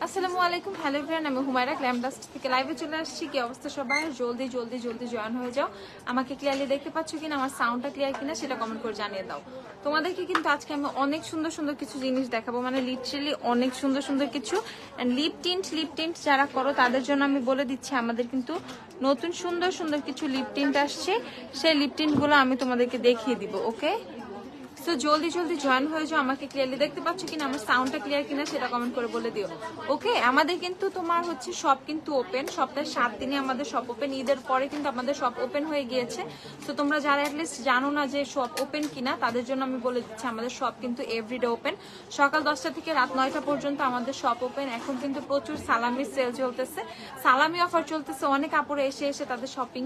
আসসালামু আলাইকুম, hello everyone, আমি হুমায়রা গ্ল্যামডাস্ট থেকে লাইভে চলে আসছি। কি অবস্থা সবার? জলদি জলদি জলদি জয়েন হয়ে যাও। আমাকে ক্লিয়ারলি দেখতে পাচ্ছ কিনা, আমার সাউন্ডটা ক্লিয়ার কিনা সেটা কমেন্ট করে জানিয়ে দাও। তোমাদেরকে কিন্তু আজকে আমি অনেক সুন্দর সুন্দর কিছু জিনিস দেখাবো, মানে লিটারেলি অনেক সুন্দর সুন্দর কিছু। লিপ টিন্ট যারা করো তাদের জন্য আমি বলে দিচ্ছি, আমাদের কিন্তু নতুন সুন্দর সুন্দর কিছু লিপ টিন্ট আসছে। সেই লিপ টিন্টগুলো আমি তোমাদেরকে দেখিয়ে দিব। ওকে, সো জলদি জলদি জয়েন হয়ে যাও। আমাকে ক্লিয়ারলি দেখতে পাচ্ছ কিনা, আমার সাউন্ডটা ক্লিয়ার কিনা সেটা কমেন্ট করে বলে দিও। ওকে, আমাদের কিন্তু তোমার হচ্ছে সব কিন্তু ওপেন, সপ্তাহে 7 দিনে আমাদের সব ওপেন। ঈদের পরে কিন্তু আমাদের সব ওপেন হয়ে গিয়েছে। তো তোমরা যারা অ্যাটলিস্ট জানো না যে সব ওপেন কিনা, তাদের জন্য আমি বলে দিচ্ছি আমাদের সব কিন্তু এভরিডে ওপেন। সকাল 10টা থেকে রাত 9টা পর্যন্ত আমাদের সব ওপেন। এখন কিন্তু প্রচুর সালামির সেল চলতেছে, সালামি অফার চলতেছে। অনেক কাপড়ে এসে এসে তাদের শপিং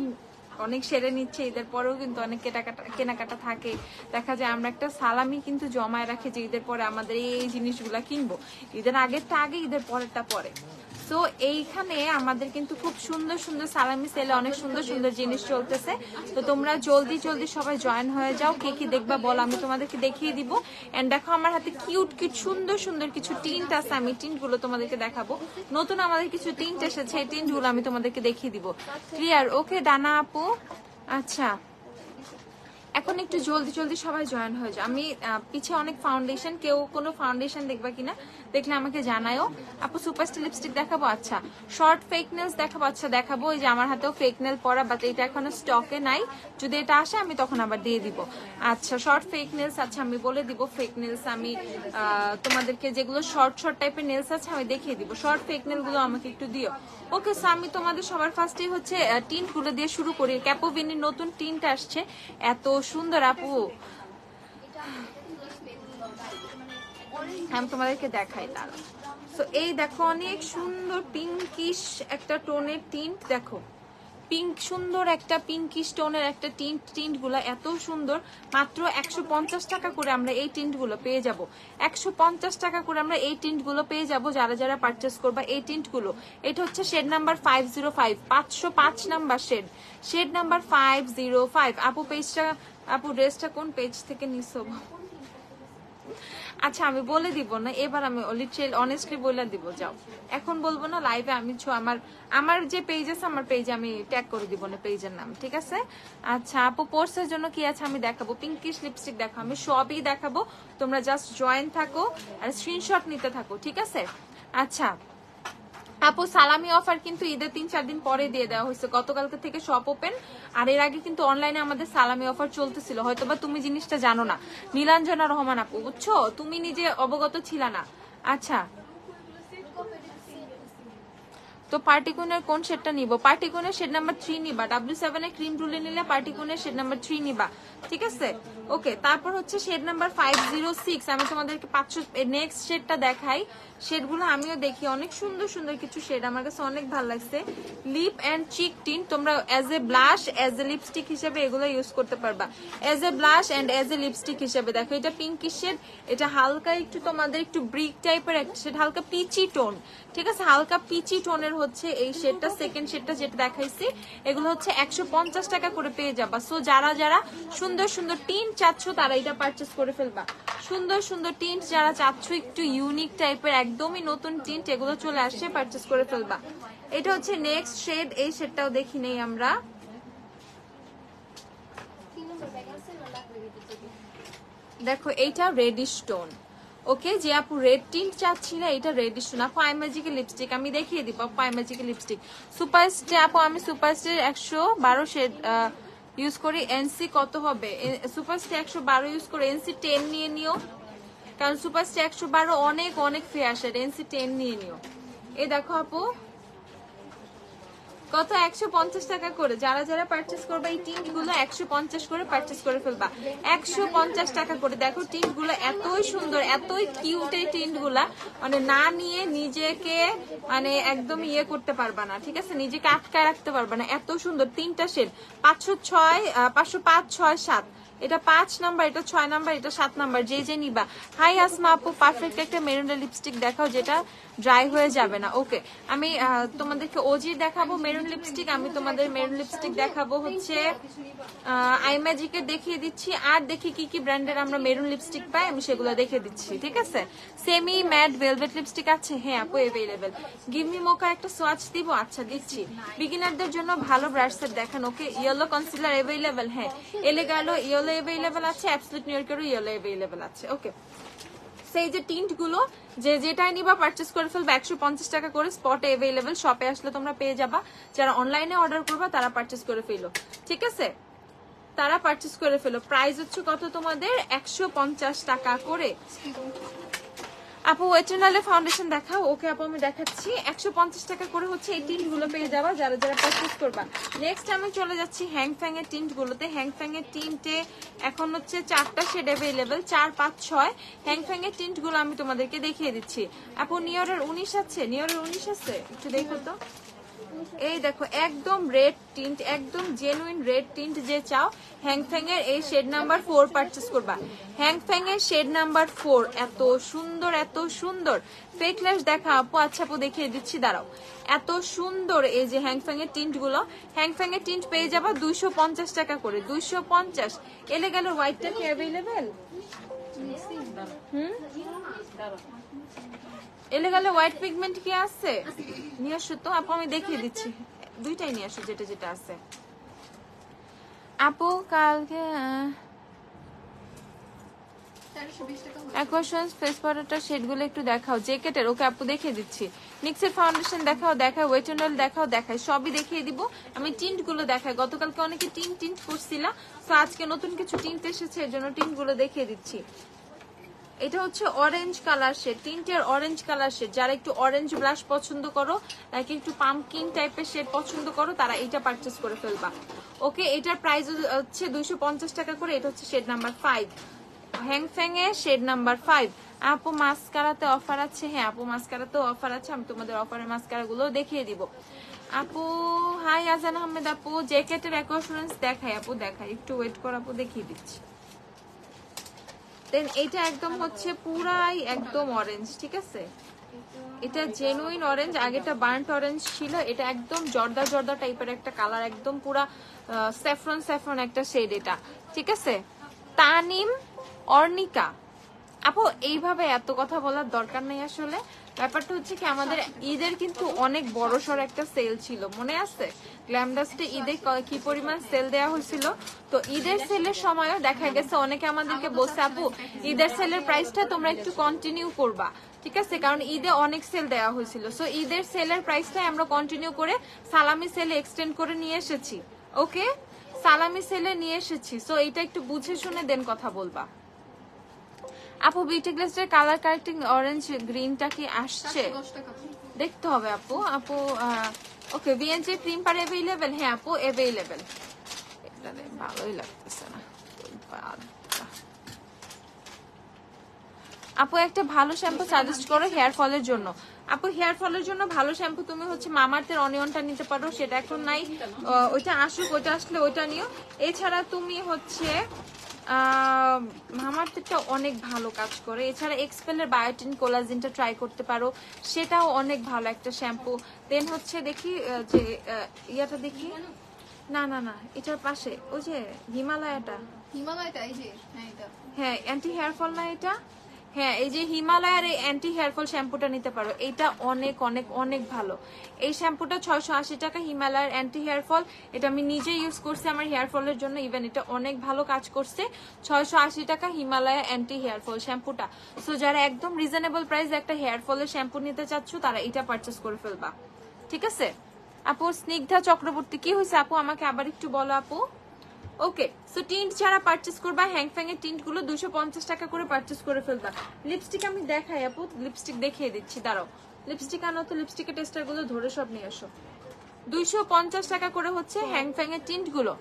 অনেক সেরে নিচ্ছে। ঈদের পরেও কিন্তু অনেক কেনাকাটা থাকে। দেখা যায় আমরা একটা সালামি কিন্তু জমায় রাখি যে ঈদের পরে আমাদের এই জিনিসগুলা কিনবো। ঈদের আগেরটা আগে, ঈদের পরেরটা পরে। সো এইখানে আমাদের কিন্তু খুব সুন্দর সুন্দর সালামি সেলে অনেক সুন্দর সুন্দর জিনিস চলতেছে। তো তোমরা জলদি জলদি সবাই জয়েন হয়ে যাও। কে কি দেখবা বল, আমি তোমাদেরকে দেখিয়ে দিব। এন্ড দেখো আমার হাতে কিউট কিউট সুন্দর সুন্দর কিছু টিন্ট আছে, আমি টিন্টগুলো তোমাদেরকে দেখাবো। নতুন আমাদের কিছু টিন্ট এসেছে, এই টিন্টগুলো আমি তোমাদেরকে দেখিয়ে দিব। ক্লিয়ার? ওকে ডানা আপু, আচ্ছা এখন একটু জলদি জলদি সবাই জয়েন হয়ে যায়। আমি পিছে অনেক ফাউন্ডেশন, কেউ কোনো ফাউন্ডেশন দেখবা কিনা দেখলে আমাকে জানায়ও। আপু সুপারস্টার লিপস্টিক দেখাবো? আচ্ছা। শর্ট ফেক নেলস দেখাবো? আচ্ছা দেখাবো। এই যে আমার হাতেও ফেক নেল পরা, বাট এটা এখনো স্টকে নাই। যদি এটা আসে আমি তখন আবার দিয়ে দিব। আচ্ছা শর্ট ফেক নেলস, আচ্ছা আমি বলে দিব ফেক নেলস আমি তোমাদেরকে যেগুলো শর্ট শর্ট টাইপের নেলস আছে আমি দেখিয়ে দিব। শর্ট ফেক নেল গুলো আমাকে একটু দিও। ওকে, সো আমি তোমাদের সবার ফার্স্টে হচ্ছে টিন্ট গুলো দিয়ে শুরু করি। ক্যাপোভিনির নতুন টিন্ট আসছে, এত সুন্দর আপু, আমি তোমাদেরকে দেখাই তার। তো এই দেখো অনেক সুন্দর পিঙ্কিশ একটা টোনের টিন্ট, দেখো পিঙ্ক, সুন্দর একটা পিঙ্কিশ টোনের একটা টিন্ট গুলা এত সুন্দর। মাত্র 150 টাকা করে আমরা এই টিন্ট গুলো পেয়ে যাব। 150 টাকা করে আমরা এই টিন্ট গুলো পেয়ে যাব যারা যারা পারচেস করবা এই টিন্ট গুলো। এটা হচ্ছে shade number 505, 505 number shade number 505। আপু পেজটা, আপু ড্রেসটা কোন পেজ থেকে নিছো? আচ্ছা আমি বলে দিব না, এবার আমি লিটারালি অনেস্টলি বলে দিব। যাও, এখন বলবো না, লাইভে আমি আমার যে পেজ আছে আমার পেজে আমি ট্যাগ করে দিব না পেজের নাম, ঠিক আছে? আচ্ছা আপু কোর্সের জন্য কি আছে আমি দেখাবো। পিঙ্কিশ লিপস্টিক দেখো, আমি সবই দেখাবো। তোমরা জাস্ট জয়েন থাকো আর স্ক্রিনশট নিতে থাকো, ঠিক আছে? আচ্ছা আপু সালামি অফার কিন্তু ঈদের 3-4 দিন পরে দিয়ে দেওয়া হয়েছে। গতকালকে থেকে শপ ওপেন, আর এর আগে কিন্তু অনলাইনে আমাদের সালামি অফার চলতেছিল। হয়তোবা তুমি জিনিসটা জানো না। নীলাঞ্জনা রহমান আপু, বুঝছো, তুমি নিজে অবগত ছিল না। আচ্ছা তো পার্টিকুনের কোন শেডটা নিব? পার্টিকুনের শেড নাম্বার 3 নিবা। W7 এর ক্রিম রুলে নিলে পার্টিকুনের শেড নাম্বার 3 নিবা, ঠিক আছে? ওকে, তারপর হচ্ছে শেড নাম্বার 506। আমি তোমাদেরকে 500 নেক্সট শেডটা দেখাই। শেডগুলো আমিও দেখি, অনেক সুন্দর সুন্দর কিছু শেড আমার কাছে অনেক ভালো লাগছে। লিপ এন্ড চিক টিন্ট, তোমরা as a blush as a lipstick হিসেবে এগুলো ইউজ করতে পারবা। As a blush and as a lipstick হিসেবে দেখো, এটা পিঙ্কি শেড, এটা হালকা একটু তোমাদের একটু ব্রিক টাইপের একটা শেড, হালকা পিচি টোন, ঠিক আছে? হালকা পিচি টোনের হচ্ছে এই শেডটা। সেকেন্ড শেডটা যেটা দেখাইছি এগুলো হচ্ছে 150 টাকা করে পেয়ে যাবা। সো যারা যারা সুন্দর সুন্দর টিন্ট চাচ্ছ তারা এটা পারচেস করে ফেলবা। সুন্দর সুন্দর টিন্ট যারা চাচ্ছ, একটু ইউনিক টাইপের একদমই নতুন টিন্ট, এগুলো চলে আসছে, পারচেস করে ফেলবা। এটা হচ্ছে নেক্সট শেড, এই শেডটাও দেখি নেই আমরা। দেখো এইটা রেডিশ টোন। ওকে, যে আপু রেড টিন্ট চাচ্ছিল এটা রেডিশ টোন। আপু আই ম্যাজিকের লিপস্টিক আমি দেখিয়ে দিব। আপু আই ম্যাজিকের লিপস্টিক সুপারস্টে, আপু আমি সুপারস্টে 112 শেড ইউজ করি। এনসি কত হবে? সুপারস্টে 112 ইউজ করে এনসি 10 নিয়ে নিও, কারণ সুপারস্টে 112 অনেক অনেক ফেয়ার শেড। এনসি 10 নিয়ে নিও। এই দেখো আপু কত, 150 টাকা করে। যারা যারা পারচেস করবে এই টিন্ট গুলো 150 করে পারচেস করে ফেলবা। 150 টাকা করে। দেখো টিন্ট গুলো এতই সুন্দর, এতই কিউট এই টিন্ট গুলা, মানে না নিয়ে নিজেকে মানে একদম ইয়ে করতে পারবা না, ঠিক আছে? নিজেকে আটকায় রাখতে পারবা না, এত সুন্দর। তিনটা শেড, 506, 505, 6, 7 এটা 5 নাম্বার, এটা 6 নাম্বার, এটা 7 নাম্বার, যে যে নিবা। হাই আসমা আপু, পারফেক্ট একটা মেরুন লিপস্টিক দেখাও যেটা ড্রাই হয়ে যাবে না। ওকে, আমি তোমাদেরকে ওজি দেখাবো মেরুন লিপস্টিক। আমি তোমাদের মেরুন লিপস্টিক দেখাবো হচ্ছে আই ম্যাজিকের দেখিয়ে দিচ্ছি, আর দেখি কি কি ব্র্যান্ডের আমরা মেরুন লিপস্টিক পাই আমি সেগুলো দেখিয়ে দিচ্ছি, ঠিক আছে। সেমি ম্যাট ভেলভেট লিপস্টিক আছে, হ্যাঁ আপু অ্যাভেলেবেল। গিভ মি মোকা একটা সোয়াচ দিব, আচ্ছা দিচ্ছি। বিগিনারদের জন্য ভালো ব্রাশ সেট দেখান। ওকে, ইয়েলো কনসিলার অ্যাভেলেবেল, হ্যাঁ এলেগালো ইয়েলো অ্যাভেলেবেল আছে, অ্যাবসলিউট নিউ ইয়র্কেরও ইয়েলো অ্যাভেলেবেল আছে। ওকে, সেই যে টিন্ট গুলো যে যেটাই নিবা পারচেস করে ফেলবে 150 টাকা করে, স্পটে অ্যাভেলেবেল, শপে আসলে তোমরা পেয়ে যাবা। যারা অনলাইনে অর্ডার করবা তারা পারচেস করে ফেলো, ঠিক আছে, তারা পারচেস করে ফেলো। প্রাইস হচ্ছে কত তোমাদের 150 টাকা করে। আপু ওয়েটেনালে ফাউন্ডেশন দেখাও। ওকে আপু আমি দেখাচ্ছি, 150 টাকা করে হচ্ছে এই টিন্ট গুলো পেয়ে যাবা যারা যারা পারচেস করবা। নেক্সট আমি চলে যাচ্ছি হ্যাংফ্যাং এর টিন্ট গুলোতে। হ্যাংফ্যাং এর টিন্টে এখন হচ্ছে 4টা শেড অ্যাভেলেবেল, 4, 5, 6 হ্যাংফ্যাং এর টিন্ট গুলো আমি তোমাদেরকে দেখিয়ে দিচ্ছি। আপু নিয়রের 19 আছে, নিয়রের 19 আছে, একটু দেখো তো। এই দেখো একদম রেড টিন্ট, একদম জেনুইন রেড টিন্ট যে চাও হ্যাংফ্যাং এর এই শেড নাম্বার 4 পারচেস করবা। হ্যাংফ্যাং এর শেড নাম্বার 4 এত সুন্দর, এত সুন্দর। ফেক ল্যাশ দেখা আপু, আচ্ছা আপু দেখিয়ে দিচ্ছি, দাঁড়াও। এত সুন্দর এই যে হ্যাংফ্যাং এর টিন্ট গুলো, হ্যাংফ্যাং এর টিন্ট পেয়ে যাবা 250 টাকা করে, 250। এলে গেল হোয়াইটটা কি অ্যাভেলেবেল? এলে গেলে হোয়াইট পিগমেন্ট কি আছে? নিয়ে আসো তো আপু, আমি দেখিয়ে দিচ্ছি, দুইটাই নিয়ে আসো যেটা যেটা আছে। আপু কালকে অ্যাকোশনস ফেস পাউডারটা শেডগুলো একটু দেখাও জ্যাকেটের। ওকে আপু দেখিয়ে দিচ্ছি। নিক্সের ফাউন্ডেশন দেখাও, দেখাও ওয়েট অয়েল দেখাও, দেখাই সবই দেখিয়ে দিব। আমি টিন্ট গুলো দেখাই, গতকালকে অনেকে টিন্ট করছিলা, তো আজকে নতুন কিছু টিন্ট এসেছে এর জন্য টিন্ট গুলো দেখিয়ে দিচ্ছি। এটা হচ্ছে অরেঞ্জ কালার শেড, টিন্টের অরেঞ্জ কালার শেড। যারা একটু অরেঞ্জ ব্লাশ পছন্দ করো, নাকি একটু পাম্পকিন টাইপের শেড পছন্দ করো, তারা এটা পারচেস করে ফেলবা। ওকে, এটার প্রাইস হচ্ছে 250 টাকা করে। এটা হচ্ছে শেড নাম্বার 5, হ্যাংফ্যাং এর শেড নাম্বার 5। আপু মাস্কারাতে অফার আছে, হ্যাঁ আপু মাস্কারাতেও অফার আছে, আমি তোমাদের অফারের মাস্কারা গুলো দেখিয়ে দিব। আপু হাই আজান আহমেদ আপু, জ্যাকেটের অ্যাকোয়ারেন্স দেখাই আপু, দেখাই একটু ওয়েট কর আপু, দেখিয়ে দিচ্ছি। দেন এটা একদম হচ্ছে পুরাই একদম অরেঞ্জ, ঠিক আছে, এটা জেনুইন অরেঞ্জ। আগেটা বার্ন্ট অরেঞ্জ ছিল, এটা একদম জর্দা জর্দা টাইপের একটা কালার, একদম পুরা স্যাফরন স্যাফরন একটা শেড এটা, ঠিক আছে। তানিম অর্নিকা আপু, এইভাবে এত কথা বলার দরকার নেই আসলে। ব্যাপারটা হচ্ছে কি, আমাদের ঈদের কিন্তু অনেক বড়সড় একটা সেল ছিল, মনে আছে গ্ল্যামডাস্টে ঈদে কি পরিমাণ সেল দেওয়া হয়েছিল। তো ঈদের সেলের সময়ও দেখা গেছে অনেকে আমাদেরকে বলছে আপু ঈদের সেলের প্রাইসটা তোমরা একটু কন্টিনিউ করবা, ঠিক আছে, কারণ ঈদে অনেক সেল দেওয়া হয়েছিল। সো ঈদের সেলের প্রাইসটাই আমরা কন্টিনিউ করে সালামি সেলে এক্সটেন্ড করে নিয়ে এসেছি। ওকে, সালামি সেলে নিয়ে এসেছি। সো এইটা একটু বুঝে শুনে দেন কথা বলবা। আপু বিউটি গ্লেজের কালার কারেক্টিং অরেঞ্জ গ্রিনটা কি আসছে দেখতে হবে আপু। আপু ওকে, বিএনজি ক্রিম পার অ্যাভেলেবেল, হ্যাঁ আপু অ্যাভেলেবেল। এটা ভালোই লাগতেছে না আপু, একটা ভালো শ্যাম্পু সাজেস্ট করো হেয়ার ফলের জন্য। আপু হেয়ার ফলের জন্য ভালো শ্যাম্পু তুমি হচ্ছে মামাআর্থের অনিয়নটা নিতে পারো, সেটা এখন নাই, ওইটা আসুক, ওইটা আসলে ওইটা নিও। এছাড়া তুমি হচ্ছে মামাআর্থেরটা অনেক ভালো কাজ করে। এছাড়া এক্সপেলের বায়োটিন কোলাজেনটা ট্রাই করতে পারো, সেটাও অনেক ভালো একটা শ্যাম্পু। দেন হচ্ছে দেখি যে ইয়াটা দেখি, না না না এটার পাশে ওই যে হিমালয়টা, হ্যাঁ অ্যান্টি হেয়ার ফল না এটা, হ্যাঁ এই যে হিমালয়ের এই অ্যান্টি হেয়ার ফল শ্যাম্পুটা নিতে পারো, এটা অনেক অনেক অনেক ভালো। এই শ্যাম্পুটা 680 টাকা, হিমালয়ের অ্যান্টি হেয়ার ফল, এটা আমি নিজে ইউজ করছি আমার হেয়ার ফলের জন্য, ইভেন এটা অনেক ভালো কাজ করছে। 680 টাকা হিমালয়ের অ্যান্টি হেয়ার ফল শ্যাম্পুটা। সো যারা একদম রিজনেবল প্রাইস একটা হেয়ার ফলের শ্যাম্পু নিতে চাচ্ছ তারা এটা পারচেস করে ফেলবা, ঠিক আছে। আপু স্নিগ্ধা চক্রবর্তী, কি হয়েছে আপু আমাকে আবার একটু বলো আপু। ওকে, সো টিন্ট যারা পারচেস করবা হ্যাংফ্যাং এর টিন্ট গুলো 250 টাকা করে পারচেস করে ফেলবা। লিপস্টিক আমি দেখাই আপু, লিপস্টিক দেখিয়ে দিচ্ছি, দাঁড়াও লিপস্টিক আনো তো, লিপস্টিকের টেস্টার গুলো ধরে সব নিয়ে আসো। 250 টাকা করে হচ্ছে হ্যাংফ্যাং এর টিন্ট গুলো।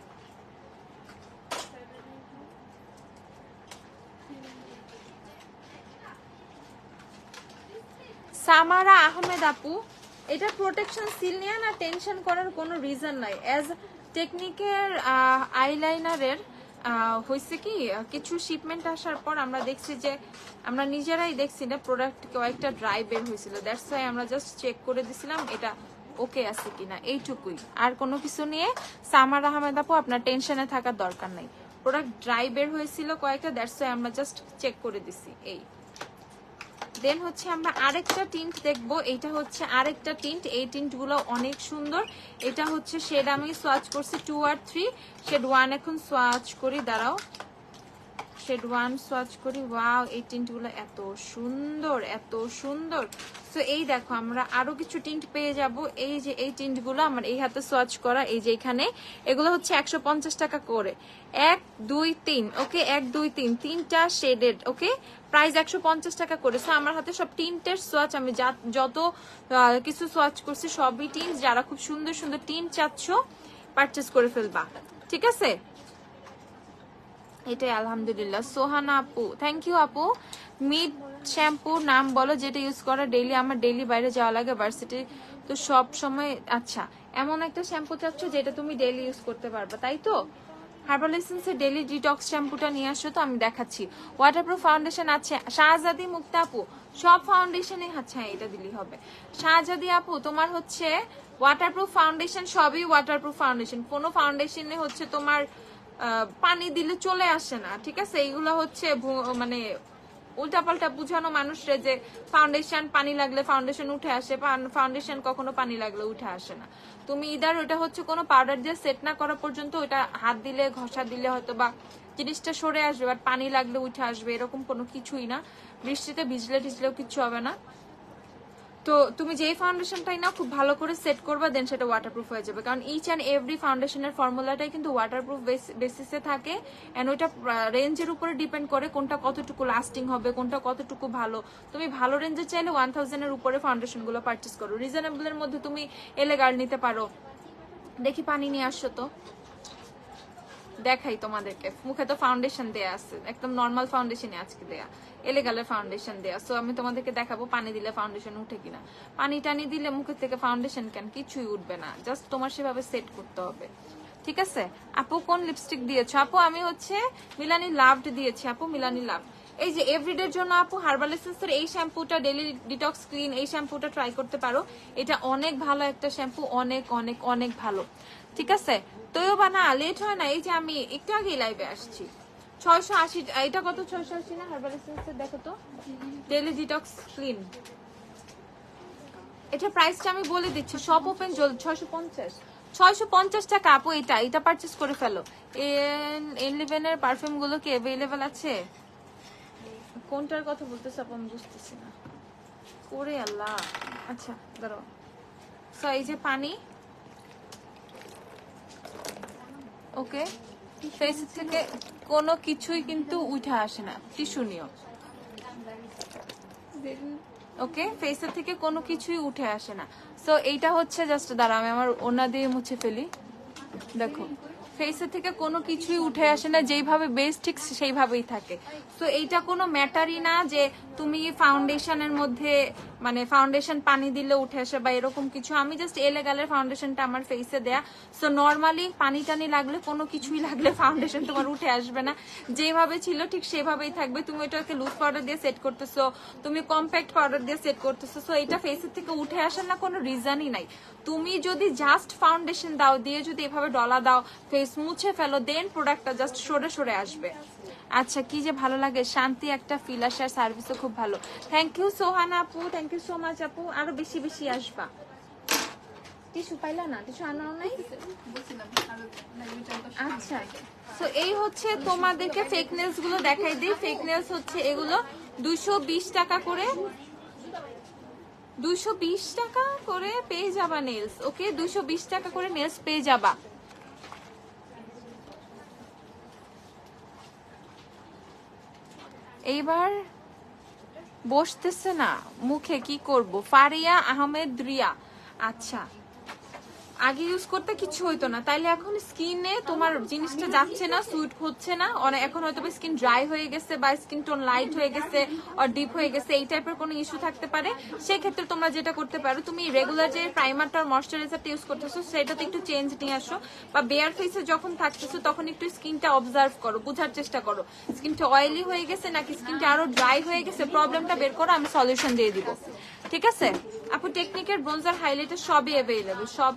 সামারা আহমেদ আপু, এটা প্রোটেকশন সিল নিয়ে না টেনশন করার কোনো রিজন নাই। অ্যাজ টেকনিকের আইলাইনারের হয়েছে কি কিছু শিপমেন্ট আসার পর আমরা দেখছি যে আমরা নিজেরাই দেখছি না প্রোডাক্ট কয়েকটা ড্রাই বের হয়েছিল, দ্যাটস ওয়াই আমরা জাস্ট চেক করে দিছিলাম এটা ওকে আছে কিনা, এইটুকুই। আর কোনো কিছু নিয়ে সামার আহমেদ আপু আপনার টেনশনে থাকার দরকার নাই। প্রোডাক্ট ড্রাই বের হয়েছিল কয়েকটা, দ্যাটস ওয়াই আমরা জাস্ট চেক করে দিছি এই। দেন হচ্ছে আমরা আরেকটা টিন্ট দেখবো, এইটা হচ্ছে আরেকটা টিন্ট। এই টিন্ট গুলো অনেক সুন্দর। এটা হচ্ছে শেড আমি সোয়াচ করছি 2 আর 3, শেড 1 এখন সোয়াচ করি, দাঁড়াও শেড 1 সোয়াচ করি। ওয়াও, এই টিন্ট গুলো এত সুন্দর, এত সুন্দর। তো এই দেখো আমরা আরো কিছু টিন্ট পেয়ে যাব। এই যে এই টিন্ট গুলো আমার এই হাতে সোয়াচ করা, এই যে এখানে এগুলো হচ্ছে 150 টাকা করে, 1 2 3, ওকে 1 2 3 তিনটা শেডেড, ওকে প্রাইস 150 টাকা করে। সো আমার হাতে সব টিন্টের সোয়াচ, আমি যত কিছু সোয়াচ করছি সবই টিন্ট। যারা খুব সুন্দর সুন্দর টিন্ট চাচ্ছ পারচেজ করে ফেলবা, ঠিক আছে। এটাই আলহামদুলিল্লাহ। সোহানা আপু, থ্যাংক ইউ আপু। মিড শ্যাম্পু নাম বলো যেটা ইউজ করা ডেইলি, আমার ডেইলি বাইরে যাওয়া লাগে ভার্সিটি, তো সব সময়। আচ্ছা, এমন একটা শ্যাম্পু চাচ্ছ যেটা তুমি ডেইলি ইউজ করতে পারবা, তাই তো? হার্বাল এসেন্সের ডেইলি ডিটক্স শ্যাম্পুটা নিয়ে আসো তো, আমি দেখাচ্ছি। ওয়াটারপ্রুফ ফাউন্ডেশন আছে শাহজাদি মুক্তা আপু, সব ফাউন্ডেশনে। আচ্ছা, এটা দিলেই হবে। শাহজাদি আপু তোমার হচ্ছে ওয়াটারপ্রুফ ফাউন্ডেশন, সবই ওয়াটারপ্রুফ ফাউন্ডেশন। কোনো ফাউন্ডেশনে হচ্ছে তোমার পানি দিলে চলে আসে না, ঠিক আছে। এইগুলো হচ্ছে মানে উল্টাপাল্টা বুঝানো মানুষরে যে ফাউন্ডেশন পানি লাগলে ফাউন্ডেশন উঠে আসে, ফাউন্ডেশন কখনো পানি লাগলে উঠে আসে না। তুমি ইদার ওটা হচ্ছে কোনো পাউডার দিয়ে সেট না করা পর্যন্ত ওটা হাত দিলে ঘষা দিলে হয়তো বা জিনিসটা সরে আসবে, বাট পানি লাগলে উঠে আসবে, এরকম কোনো কিছুই না। বৃষ্টিতে ভিজলে টিজলেও কিছু হবে না। তো তুমি যেই ফাউন্ডেশনটাই না খুব ভালো করে সেট করবা, দেন সেটা ওয়াটারপ্রুফ হয়ে যাবে। কারণ ইচ অ্যান্ড এভরি ফাউন্ডেশনের ফর্মুলাটাই কিন্তু ওয়াটারপ্রুফ বেসিসে থাকে, এন্ড ওইটা রেঞ্জের উপরে ডিপেন্ড করে কোনটা কতটুকু লাস্টিং হবে, কোনটা কতটুকু ভালো। তুমি ভালো রেঞ্জের চাইলে 1000 এর উপরে ফাউন্ডেশন গুলো পারচেস করো। রিজনেবলের মধ্যে তুমি এলেগার্ড নিতে পারো। দেখি পানি নিয়ে আসছো তো, দেখাই তোমাদেরকে। মুখে তো ফাউন্ডেশন দেয়া আছে, একদম নর্মাল ফাউন্ডেশনই আজকে দেয়া, এলেগালের ফাউন্ডেশন দেয়া। সো আমি তোমাদেরকে দেখাবো পানি দিলে ফাউন্ডেশন উঠে কিনা। পানি টানি দিলে মুখের থেকে ফাউন্ডেশন কেন কিছুই উঠবে না, জাস্ট তোমার সেভাবে সেট করতে হবে, ঠিক আছে। আপু কোন লিপস্টিক দিয়েছো? আপু আমি হচ্ছে মিলানি লাভড দিয়েছি আপু, মিলানি লাভ। এই যে এভরিডের জন্য আপু হার্বাল এসেন্সের এই শ্যাম্পুটা, ডেইলি ডিটক্স ক্লিন, এই শ্যাম্পুটা ট্রাই করতে পারো। এটা অনেক ভালো একটা শ্যাম্পু, অনেক অনেক অনেক ভালো, ঠিক আছে। তোও বানা লেট হয় না, এই যে আমি একটু আগে লাইভে আসছি। 680, এটা কত? 680 না হার্বাল এসেন্সের? দেখো তো, ডেইলি ডিটক্স ক্লিন। এটা প্রাইসটা আমি বলে দিচ্ছি, সব ওপেন জলদি। 650 টাকা আপু। এটা পারচেজ করে ফেলো। N11 এর পারফিউম গুলো কি अवेलेबल আছে? কোনটার কথা বলতেছ আপু আমি বুঝতেছি না। ওরে আল্লাহ, আচ্ছা দাঁড়াও। সো এই যে পানি, ওকে। ফেস থেকে কোনো কিছুই কিন্তু উঠে আসে না, টিস্যু নিও, ওকে। ফেসের থেকে কোনো কিছুই উঠে আসে না। সো এইটা হচ্ছে জাস্ট, দাঁড়া আমি আমার ওনা দিয়ে মুছে ফেলি। দেখো ফেসের থেকে কোনো কিছুই উঠে আসে না, যেইভাবে বেস ঠিক সেইভাবেই থাকে। তো এইটা কোনো ম্যাটারই না যে তুমি ফাউন্ডেশনের মধ্যে মানে ফাউন্ডেশন পানি দিলে উঠে আসে বা এরকম কিছু। আমি জাস্ট এলেগালের ফাউন্ডেশনটা আমার ফেসে দেয়া। সো নর্মালি পানি টানি লাগলে কোনো কিছুই লাগলে ফাউন্ডেশন তোমার উঠে আসবে না, যেভাবে ছিল ঠিক সেভাবেই থাকবে। তুমি ওইটাকে লুজ পাউডার দিয়ে সেট করতেছো, তুমি কম্প্যাক্ট পাউডার দিয়ে সেট করতেছো, সো এটা ফেসের থেকে উঠে আসার না কোনো রিজনই নাই। তুমি যদি জাস্ট ফাউন্ডেশন দাও, দিয়ে যদি এভাবে ডলা দাও, ফেস মুছে ফেলো, দেন প্রোডাক্টটা জাস্ট সরে সরে আসবে। আচ্ছা, কি যে ভালো লাগে, শান্তি একটা ফিল আসে, আর সার্ভিসও খুব ভালো। থ্যাংক ইউ সোহানা আপু, থ্যাংক ইউ সো মাচ আপু। আরো বেশি বেশি আসবা। টিস্যু পাইলা না? টিস্যু আনাও নাই? আচ্ছা, তো এই হচ্ছে তোমাদেরকে ফেক নেলস গুলো দেখাই দিই। ফেক নেলস হচ্ছে এগুলো 220 টাকা করে, 220 টাকা করে পেয়ে যাবা নেলস, ওকে। 220 টাকা করে নেলস পেয়ে যাবা। এইবার বসতেছে না মুখে, কি করব? ফারিয়া আহমেদ রিয়া, আচ্ছা আগে ইউজ করতে কিছু হইতো না, তাইলে এখন স্কিনে তোমার জিনিসটা যাচ্ছে না, সুইট হচ্ছে না, অনেক এখন হয়তো স্কিন ড্রাই হয়ে গেছে বা স্কিন টোন লাইট হয়ে গেছে আর ডিপ হয়ে গেছে, এই টাইপের কোনো ইস্যু থাকতে পারে। সেক্ষেত্রে তোমরা যেটা করতে পারো, তুমি রেগুলার যে প্রাইমারটা আর ময়শ্চারাইজারটা ইউজ করতেছো সেটাতে একটু চেঞ্জ নিয়ে আসো, বা বেয়ার ফেসে যখন থাকতেছো তখন একটু স্কিনটা অবজার্ভ করো, বোঝার চেষ্টা করো স্কিনটা অয়েলি হয়ে গেছে নাকি স্কিনটা আরো ড্রাই হয়ে গেছে, প্রবলেমটা বের করো, আমি সলিউশন দিয়ে দিব। ঠিক আছে আপু, টেকনিকের ব্রোঞ্জার হাইলাইটার সবই অ্যাভেলেবল, সব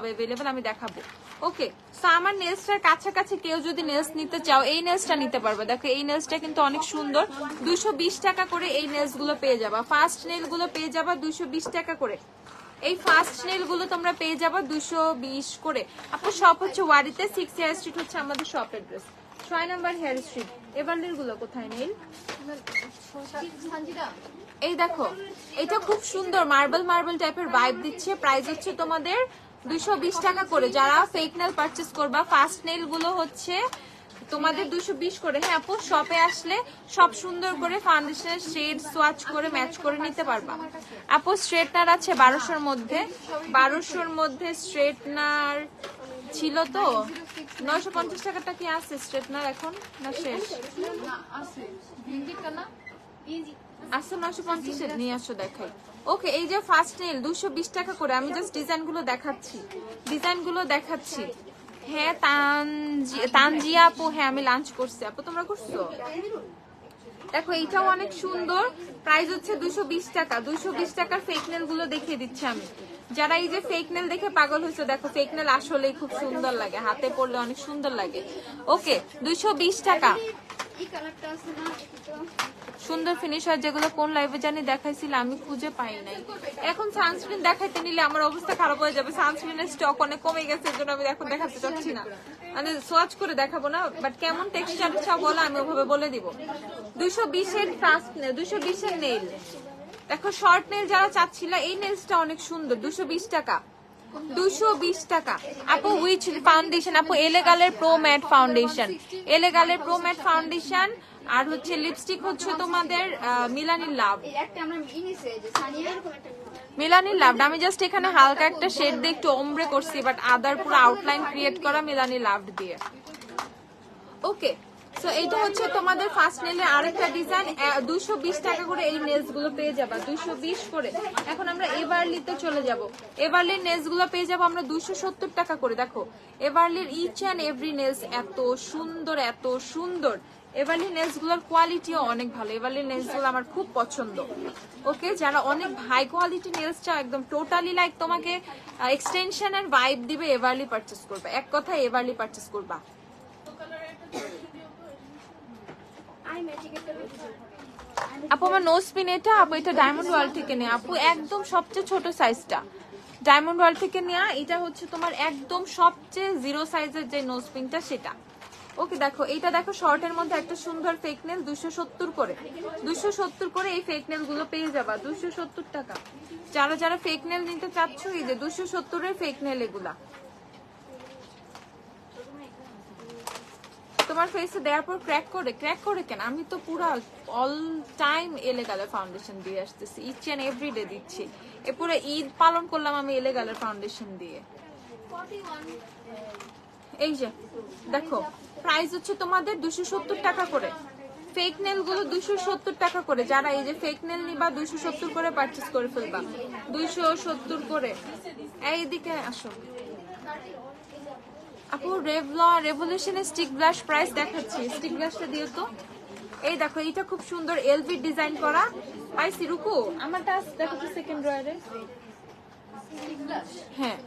অ্যাভেলেবল, আমি দেখাবো। ওকে, সো আমার নেলসটার কাছাকাছি কেউ যদি নেলস নিতে চাও এই নেলসটা নিতে পারবে। দেখো এই নেলসটা কিন্তু অনেক সুন্দর, 220 টাকা করে এই নেলস গুলো পেয়ে যাবা। ফার্স্ট নেল গুলো পেয়ে যাবা 220 টাকা করে। এই ফার্স্ট নেল গুলো তোমরা পেয়ে যাবা 220 করে। আপু শপ হচ্ছে ওয়ারিতে, 6 হেয়ার স্ট্রিট হচ্ছে আমাদের shop address, 6 number Hare Street. এবারলের গুলো কোথায় নেল? এই দেখো এটা খুব সুন্দর মার্বেল টাইপের ভাইব দিচ্ছে। প্রাইস হচ্ছে তোমাদের 220 টাকা করে। যারা ফেক নেল পারচেজ করবা, ফার্স্ট নেল গুলো হচ্ছে তোমাদের 220 করে। হ্যাঁ আপু, শপে আসলে সব সুন্দর করে ফাউন্ডেশনের শেড সোয়াচ করে ম্যাচ করে নিতে পারবা। আপু স্ট্রেটনার আছে 1200-র মধ্যে, 1200-র মধ্যে স্ট্রেটনার ছিল তো। 950 টাকাটা কি আছে স্ট্রেটনার এখন না শেষ? আচ্ছা 950 নিয়ে আসো দেখাই। ওকে, এই যে ফার্স্ট নেল 220 টাকা করে। আমি জাস্ট ডিজাইনগুলো দেখাচ্ছি। হ্যাঁ তানজিয়া আপু, হ্যাঁ আমি লাঞ্চ করছি। আপু তোমরা করছো? দেখো এইটাও অনেক সুন্দর, প্রাইস হচ্ছে 220 টাকা। 220 টাকার ফেক নেল গুলো দেখিয়ে দিচ্ছি আমি। যারা এই যে ফেক নেল দেখে পাগল হয়েছে, দেখো ফেক নেল আসলেই খুব সুন্দর লাগে, হাতে পরলে অনেক সুন্দর লাগে। ওকে 220 টাকা। সুন্দর ফিনিশার যেগুলো কোন লাইভে জানি দেখাইছিল, আমি খুঁজে পাই নাই। এখন সানস্ক্রিন দেখাইতে নিলে আমার অবস্থা খারাপ হয়ে যাবে, সানস্ক্রিনের স্টক অনেক কমে গেছে, এর জন্য আমি এখন দেখাতে চাচ্ছি না, মানে সোয়াচ করে দেখাবো না। বাট কেমন টেক্সচার চাও বলো, আমি ওভাবে বলে দিব। 220-এর ফার্স্ট নেল, 220-এর নেল। দেখো শর্ট নেল যারা চাচ্ছিল, এই নেলসটা অনেক সুন্দর, 220 টাকা। 220 টাকা। আপু উইচ ফাউন্ডেশন? আপু এলেগালের প্রো ম্যাট ফাউন্ডেশন, এলেগালের প্রো ম্যাট ফাউন্ডেশন। আর হচ্ছে লিপস্টিক হচ্ছে তোমাদের মিলানি লাভ, মিলানি লাভ। আমি জাস্ট এখানে হালকা একটা শেড দিয়ে একটু ওমব্রে করছি, বাট আদার পুরো আউটলাইন ক্রিয়েট করা মিলানি লাভ দিয়ে। ওকে, সো এইটা হচ্ছে তোমাদের ফার্স্ট নেলের আরেকটা ডিজাইন। 220 টাকা করে এই নেলস গুলো পেয়ে যাবা, 220 করে। এখন আমরা এভারলিতে চলে যাব। এভারলির নেলস গুলো পেয়ে যাবো আমরা 270 টাকা করে। দেখো এভারলির ইচ অ্যান্ড এভরি নেলস এত সুন্দর। এভারলি নেলস গুলোর কোয়ালিটিও অনেক ভালো। এভারলি নেলস গুলো আমার খুব পছন্দ। ওকে, যারা অনেক হাই কোয়ালিটি নেলস চাও, একদম টোটালি লাইক তোমাকে এক্সটেনশনের ভাইব দিবে, এভারলি পারচেস করবা। এক কথায় এভারলি পারচেস করবা। আপু আমার নোজ পিন এটা, আপু এটা ডায়মন্ড ওয়ার্ল্ড থেকে নেওয়া। আপু একদম সবচেয়ে ছোট সাইজটা ডায়মন্ড ওয়ার্ল্ড থেকে নেওয়া। এটা হচ্ছে তোমার একদম সবচেয়ে 0 সাইজের যে নোজ পিনটা সেটা। ওকে দেখো এইটা, দেখো শর্টের মধ্যে একটা সুন্দর ফেক নেল, 270 করে। 270 করে এই ফেক নেল গুলো পেয়ে যাবা, 270 টাকা। যারা ফেক নেল নিতে চাচ্ছ, এই যে 270-এর ফেক নেল এগুলা। তোমার ফেসে দেওয়ার পর ক্র্যাক করে কেন? আমি তো পুরো অল টাইম এলেগালের ফাউন্ডেশন দিয়ে আসতেছি, ইচ এন্ড এভরি ডে দিচ্ছি। এ পুরো ঈদ পালন করলাম আমি এলেগালের ফাউন্ডেশন দিয়ে। এই যে দেখো প্রাইস হচ্ছে তোমাদের 270 টাকা করে। ফেক নেল গুলো 270 টাকা করে। যারা এই যে ফেক নেল নিবা 270 করে পারচেজ করে ফেলবা, 270 করে। এইদিকে আসো আপু, রেভলিউশনের স্টিক ব্লাশ প্রাইস দেখাচ্ছি। স্টিক ব্লাশটা দিও তো। এই দেখো এইটা খুব সুন্দর এলভি ডিজাইন করা। পাইছি রুকু, আমারটা দেখো তো সেকেন্ড ড্রয়ারে। হ্যাঁ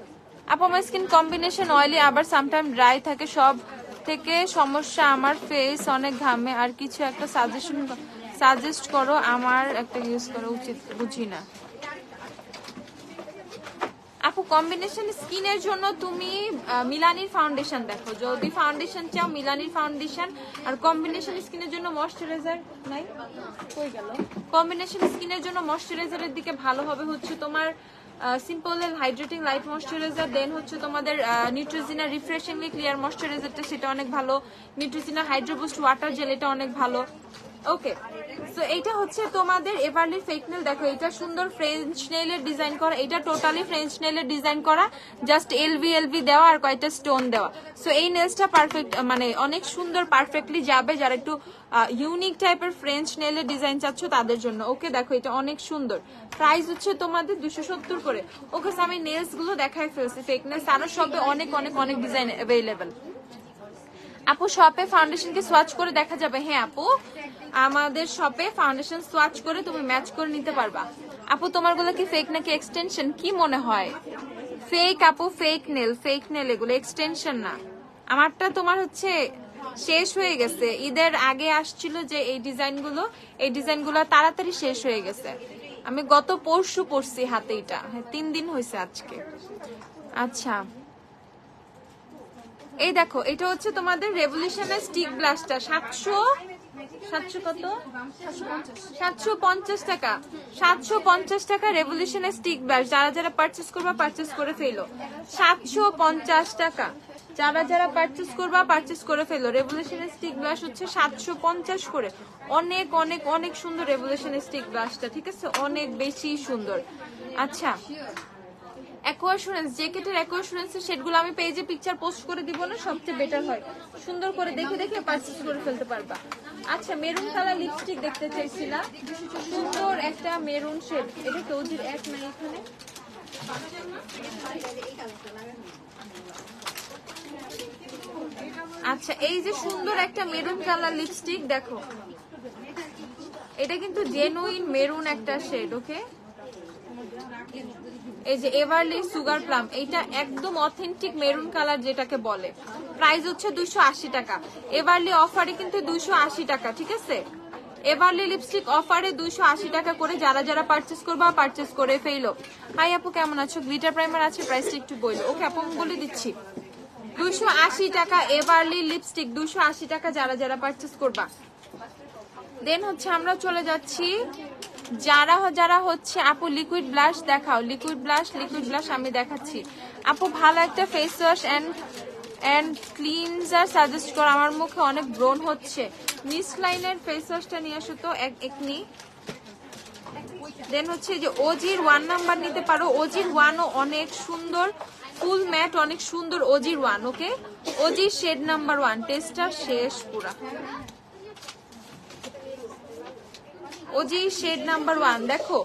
আপু, আমার স্কিন কম্বিনেশন অয়েলি আবার সামটাইম ড্রাই থাকে, সব থেকে সমস্যা আমার ফেস অনেক ঘামে। আর কিছু একটা সাজেস্ট করো, আমার একটা ইউজ করা উচিত, বুঝি না। আপু কম্বিনেশন স্কিনের জন্য তুমি মিলানির ফাউন্ডেশন দেখো, যদি ফাউন্ডেশন চাও মিলানির ফাউন্ডেশন। আর কম্বিনেশন স্কিনের জন্য ময়শ্চারাইজার নাই, কই গেল? কম্বিনেশন স্কিনের জন্য ময়শ্চারাইজারের দিকে ভালো হবে হচ্ছে তোমার সিম্পলের হাইড্রেটিং লাইট ময়শ্চারাইজার, দেন হচ্ছে তোমাদের নিউট্রিজিনা রিফ্রেশিংলি ক্লিয়ার ময়শ্চারাইজারটা, সেটা অনেক ভালো। নিউট্রিজিনা হাইড্রোবুস্ট ওয়াটার জেল, এটা অনেক ভালো। ওকে, সো এইটা হচ্ছে তোমাদের এভারলি ফেক নেল। দেখো এটা সুন্দর ফ্রেঞ্চ নেলের ডিজাইন করা, এটা টোটালি ফ্রেঞ্চ নেলের ডিজাইন করা, জাস্ট এলভি দেওয়া আর কয়েকটা স্টোন দেওয়া। সো এই নেলসটা পারফেক্ট, মানে অনেক সুন্দর পারফেক্টলি যাবে যারা একটু ইউনিক টাইপের ফ্রেঞ্চ নেলের ডিজাইন চাচ্ছ তাদের জন্য। ওকে দেখো এটা অনেক সুন্দর, প্রাইস হচ্ছে তোমাদের 270 করে। ওকে, আমি নেলস গুলো দেখাই ফেলছি, ফেক নেলস আরো সবে অনেক অনেক অনেক ডিজাইন অ্যাভেলেবেল। আপু শপে ফাউন্ডেশন কি সোয়াচ করে দেখা যাবে? হ্যাঁ আপু, আমাদের শপে ফাউন্ডেশন সোয়াচ করে তুমি ম্যাচ করে নিতে পারবা। আপু তোমার গুলো কি ফেক নাকি এক্সটেনশন? কি মনে হয়? ফেক আপু, ফেক নেল এগুলো, এক্সটেনশন না। আমারটা তোমার হচ্ছে শেষ হয়ে গেছে, ঈদের আগে আসছিল যে এই ডিজাইনগুলো তাড়াতাড়ি শেষ হয়ে গেছে। আমি গত পরশু পরছি হাতে, এটা 3 দিন হয়েছে আজকে। আচ্ছা এই দেখো এটা হচ্ছে তোমাদের রেভলিউশনের স্টিক ব্লাস্টটা, 700 কত, 750 টাকা, 750 টাকা রেভলিউশনের স্টিক ব্লাস্ট। যারা যারা পারচেস করবা পারচেস করে ফেলো, 750 টাকা। যারা পারচেস করবা পারচেস করে ফেলো। রেভলিউশনের স্টিক ব্লাস্ট হচ্ছে 750 করে। অনেক অনেক অনেক সুন্দর রেভলিউশনের স্টিক ব্লাস্টটা, ঠিক আছে, অনেক বেশি সুন্দর। আচ্ছা অ্যাকোয়াসুরেন্স, জ্যাকেটের অ্যাকোয়াসুরেন্সের সেটগুলো আমি পেজে পিকচার পোস্ট করে দিব না, সবচেয়ে বেটার হয়, সুন্দর করে দেখে দেখে পারচেজ করে ফেলতে পারবা। আচ্ছা মেরুন কালার লিপস্টিক দেখতে চাইছিলাম, সুন্দর একটা মেরুন শেড, এটা কি ওজির এক নাই এখানে? আচ্ছা এই যে সুন্দর একটা মেরুন কালার লিপস্টিক দেখো, এটা কিন্তু জেনুইন মেরুন একটা শেড। ওকে, এই যে এভারলি সুগার প্লাম, এইটা একদম অথেন্টিক মেরুন কালার যেটাকে বলে। প্রাইস হচ্ছে 280 টাকা। এভারলি অফারে কিন্তু 280 টাকা, ঠিক আছে। এভারলি লিপস্টিক অফারে 280 টাকা করে। যারা যারা পারচেস করবা পারচেস করে ফেলো। হাই আপু কেমন আছো? গ্লিটার প্রাইমার আছে, প্রাইসটা একটু বলো। ওকে আপু আমি বলে দিচ্ছি, 280 টাকা এভারলি লিপস্টিক, 280 টাকা যারা যারা পারচেস করবা। দেন হচ্ছে আমরা চলে যাচ্ছি যারা যারা হচ্ছে আপু লিকুইড ব্লাশ দেখাও, লিকুইড ব্লাশ আমি দেখাচ্ছি। আপু ভালো একটা face wash and cleanser suggest করো, আমার মুখে অনেক ব্রণ হচ্ছে। মিস লাইনের ফেস ওয়াশটা নিয়ে আসো তো একনি। দেন হচ্ছে যে ওজির 1 নাম্বার নিতে পারো, ওজির 1ও অনেক সুন্দর, ফুল ম্যাট অনেক সুন্দর ওজির 1। ওকে, ওজির শেড নাম্বার 1, টেস্টটা শেষ পুরা। ওজি শেড নাম্বার 1 দেখো,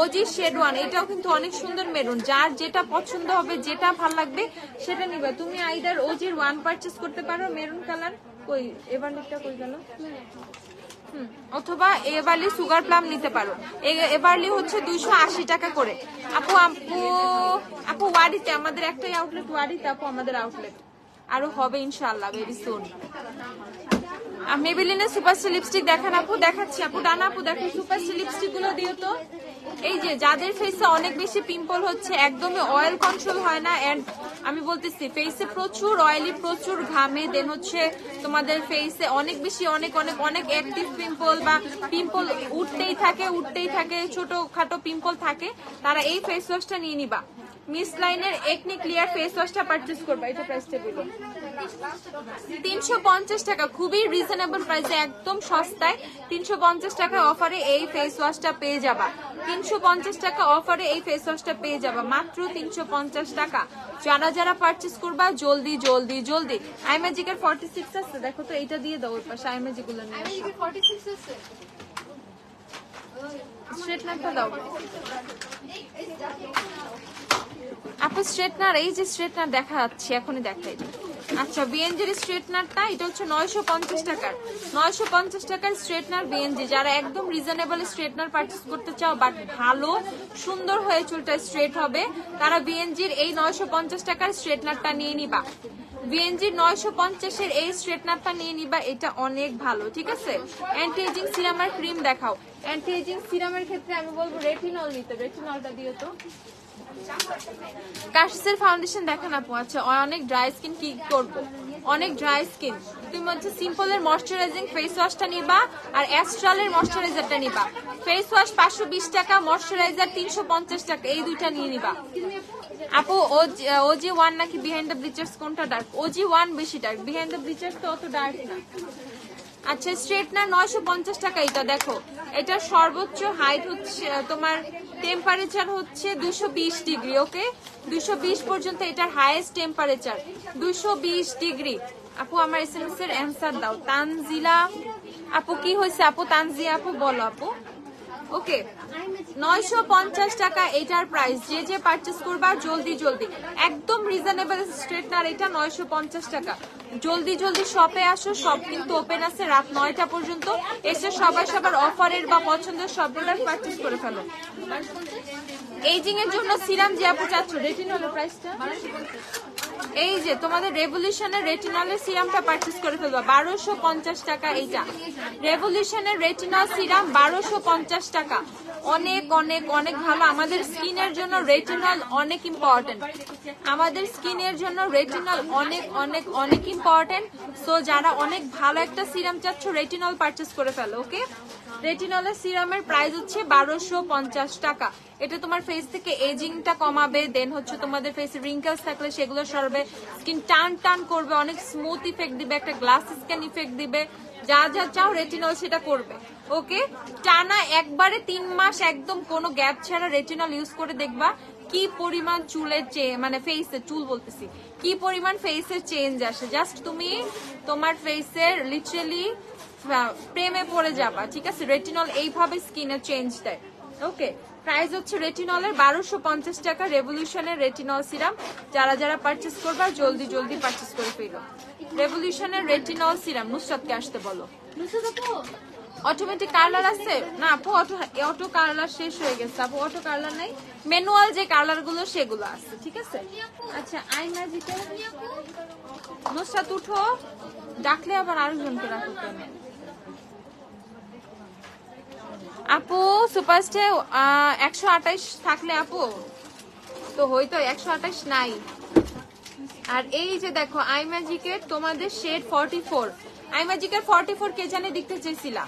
ওজি শেড 1, এটাও কিন্তু অনেক সুন্দর মেরুন। যার যেটা পছন্দ হবে, যেটা ভালো লাগবে সেটা নিবা। তুমি আইদার ওজির 1 পারচেজ করতে পারো মেরুন কালার, কই এভারলিটা কই গেল, অথবা এভারলি সুগার প্লাম নিতে পারো। এভারলি হচ্ছে 280 টাকা করে। আপু আপু আপু ওয়ারিতে আমাদের একটাই আউটলেট, ওয়ারিতে আপু আমাদের আউটলেট আরো হবে ইনশাআল্লাহ ভেরি সুন। মেবেলিনের সুপারস্টার লিপস্টিক দেখান আপু। দেখাচ্ছি আপু, ডানা আপু দেখো সুপারস্টার লিপস্টিক গুলো দিও তো। এই যে যাদের ফেসে অনেক বেশি পিম্পল হচ্ছে, একদমই অয়েল কন্ট্রোল হয় না, এন্ড আমি বলতেছি ফেসে প্রচুর অয়েলি, প্রচুর ঘামে, দেন হচ্ছে তোমাদের ফেসে অনেক বেশি অনেক অনেক অনেক অ্যাক্টিভ পিম্পল বা পিম্পল উঠতেই থাকে, ছোটখাটো পিম্পল থাকে, তারা এই ফেস ওয়াশটা নিয়ে নিবা। মিস লাইনের একনি ক্লিয়ার ফেস ওয়াশটা পারচেজ করবা। এটা প্রাইসটা বলো, 350 টাকা, খুবই রিজনেবল প্রাইসে, একদম সস্তায় 350 টাকা অফারে এই ফেস ওয়াশটা পেয়ে যাবা। 350 টাকা অফারে এই ফেস ওয়াশটা পেয়ে যাবা, মাত্র 350 টাকা। যারা যারা পারচেজ করবা জলদি জলদি জলদি। আই ম্যাজিকের 46 আছে, দেখো তো এইটা দিয়ে দাও ওর পাশে, আই ম্যাজিক গুলো নিয়ে। 46 আছে, স্ট্রেটনারটা দাও আপু। স্ট্রেটনার, এই যে স্ট্রেটনার দেখা যাচ্ছে এখনই দেখাই। আচ্ছা বিএনজির স্ট্রেটনারটা এটা হচ্ছে 950 টাকার, 950 টাকার স্ট্রেটনার বিএনজি। যারা একদম রিজনেবল স্ট্রেটনার পারচেজ করতে চাও বাট ভালো সুন্দর হয়ে চুলটা স্ট্রেট হবে, তারা বিএনজির এই 950 টাকার স্ট্রেটনারটা নিয়ে নিবা। বিএনজির 950 এর এই স্ট্রেটনারটা নিয়ে নিবা, এটা অনেক ভালো, ঠিক আছে। অ্যান্টি এজিং সিরামের ক্রিম দেখাও। অ্যান্টি এজিং সিরামের ক্ষেত্রে আমি বলবো রেটিনল নিতে, রেটিনলটা দিও তো। কাশিসের ফাউন্ডেশন দেখেন আপু। আচ্ছা অনেক ড্রাই স্কিন, কি করব, অনেক ড্রাই স্কিন, তুমি হচ্ছে সিম্পলের ময়শ্চারাইজিং ফেস ওয়াশটা নিবা আর অ্যাস্ট্রালের ময়শ্চারাইজারটা নিবা। ফেস ওয়াশ 520 টাকা, ময়শ্চারাইজার 350 টাকা, এই দুইটা নিয়ে নিবা। আপু ওজি 1 নাকি বিহাইন্ড দ্য ব্লিচার্স কোনটা ডার্ক? ওজি 1 বেশি ডার্ক, বিহাইন্ড দ্য ব্লিচার্স তো অত ডার্ক না। আচ্ছা স্ট্রেটনার 950 টাকা। এটা দেখো, এটা সর্বোচ্চ হাইট হচ্ছে তোমার টেম্পারেচার হচ্ছে 220 ডিগ্রি। ওকে, 220 পর্যন্ত এটার হাইয়েস্ট টেম্পারেচার 220 ডিগ্রি। আপু আমার এসএমএস এর অ্যান্সার দাও। তানজিলা আপু কি হয়েছে আপু? তানজিয়া আপু বলো আপু। ওকে 950 টাকা এটার প্রাইস। যে যে পারচেজ করবা জলদি জলদি, একদম রিজনেবল স্ট্রেটনার এটা 950 টাকা। জলদি জলদি শপে আসো, শপ কিন্তু ওপেন আছে রাত 9টা পর্যন্ত। এসে সবাই সবার অফারের বা পছন্দের সব প্রোডাক্ট পারচেজ করে ফেলো। এইজিং এর জন্য সিরাম যে আপু চাচ্ছ, রেটিনলের প্রাইসটা এই যে তোমাদের রেভলিউশনের রেটিনলের সিরামটা পারচেজ করে ফেলবা 1250 টাকা। এইটা রেভলিউশনের রেটিনল সিরাম 1250 টাকা। অনেক অনেক অনেক ভালো। আমাদের স্কিনের জন্য রেটিনল অনেক ইম্পর্টেন্ট, আমাদের স্কিনের জন্য রেটিনল অনেক অনেক অনেক ইম্পর্টেন্ট। সো যারা অনেক ভালো একটা সিরাম চাচ্ছ রেটিনল পারচেজ করে ফেলো। ওকে, রেটিনলের সিরামের প্রাইস হচ্ছে 1250 টাকা। এটা তোমার ফেস থেকে এজিংটা কমাবে, দেন হচ্ছে তোমাদের ফেসে রিঙ্কেলস থাকলে সেগুলো সরবে, স্কিন টান টান করবে, অনেক স্মুথ ইফেক্ট দিবে, একটা গ্লাস স্কিন ইফেক্ট দিবে। যা যা চাও রেটিনল সেটা করবে। ওকে, টানা একবারে 3 মাস একদম কোনো গ্যাপ ছাড়া রেটিনল ইউজ করে দেখবা কি পরিমাণ চুলের মানে ফেসে চুল বলতেছি, কি পরিমাণ ফেসের চেঞ্জ আসে। জাস্ট তুমি তোমার ফেসের লিটারালি প্রেমে পড়ে যাবা। ঠিক আছে, রেটিনল এইভাবে স্কিনের চেঞ্জ দেয়। ওকে, প্রাইস হচ্ছে রেটিনলের 1250 টাকা। রেভলিউশনের রেটিনল সিরাম যারা যারা পারচেজ করবা জলদি জলদি পারচেজ করে ফেলো। রেভলিউশনের রেটিনল সিরাম নুসরাতকে আসতে বলো। অটোমেটিক কালার আছে না আপু? অটো কালার শেষ হয়ে গেছে আপু, অটো কালার নাই, ম্যানুয়াল যে কালার গুলো সেগুলো আছে। ঠিক আছে, আচ্ছা আই ম্যাজিকে নুসরাত উঠো, ডাকলে আবার আরেকজনকে রাখো কেন আপু? সুপারস্টে 128 থাকলে আপু তো হয়তো, 128 নাই। আর এই যে দেখো আই ম্যাজিকের তোমাদের শেড 44, আই ম্যাজিকের 44 কে জানে দেখতে চাইছিলা?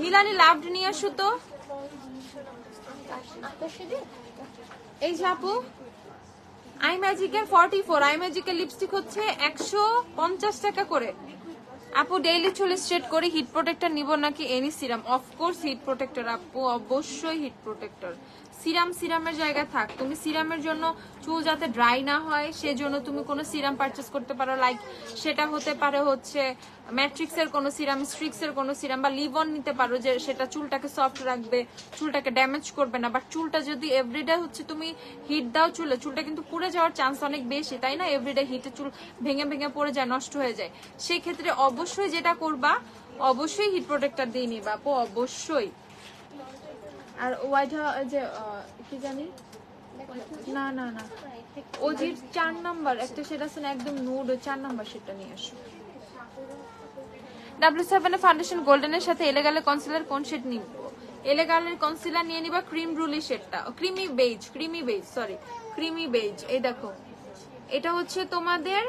মিলানি লাভড নিয়ে আসো তো। এই যে আপু আই ম্যাজিকের 44, আই ম্যাজিকের লিপস্টিক হচ্ছে 150 টাকা করে। আপু ডেইলি চুল স্ট্রেট করে হিট প্রোটেক্টর নিব নাকি any serum? Of course hit protector আপু, অবশ্যই হিট প্রোটেক্টর। সিরামের জায়গায় থাক, তুমি সিরামের জন্য চুল যাতে ড্রাই না হয় সেজন্য তুমি কোনো সিরাম পারচেজ করতে পারো। লাইক সেটা হতে পারে হচ্ছে ম্যাট্রিক্সের কোনো সিরাম, স্ট্রিক্সের কোনো সিরাম, বা লিভন নিতে পারো, যে সেটা চুলটাকে সফট রাখবে, চুলটাকে ড্যামেজ করবে না। বাট চুলটা যদি এভরিডে হচ্ছে তুমি হিট দাও চুলটা কিন্তু পুড়ে যাওয়ার চান্স অনেক বেশি, তাই না? এভরিডে হিটে চুল ভেঙে ভেঙে পড়ে যায়, নষ্ট হয়ে যায়। সেক্ষেত্রে অবশ্যই যেটা করবা, অবশ্যই হিট প্রোটেক্টর দিয়ে নিবা আপু, অবশ্যই। আর হোয়াইট যে কি জানি না না না ওজির 4 নাম্বার একটা সেটা আছে না, একদম নুড 4 নাম্বার, সেটা নিয়ে আসো। W7 এর ফাউন্ডেশন গোল্ডেনের সাথে এলেগালের কনসিলার কোন শেড নিব? এলেগালের কনসিলার নিয়ে নিবা ক্রিম ব্রুলি শেডটা, creamy beige sorry creamy beige. এই দেখো এটা হচ্ছে তোমাদের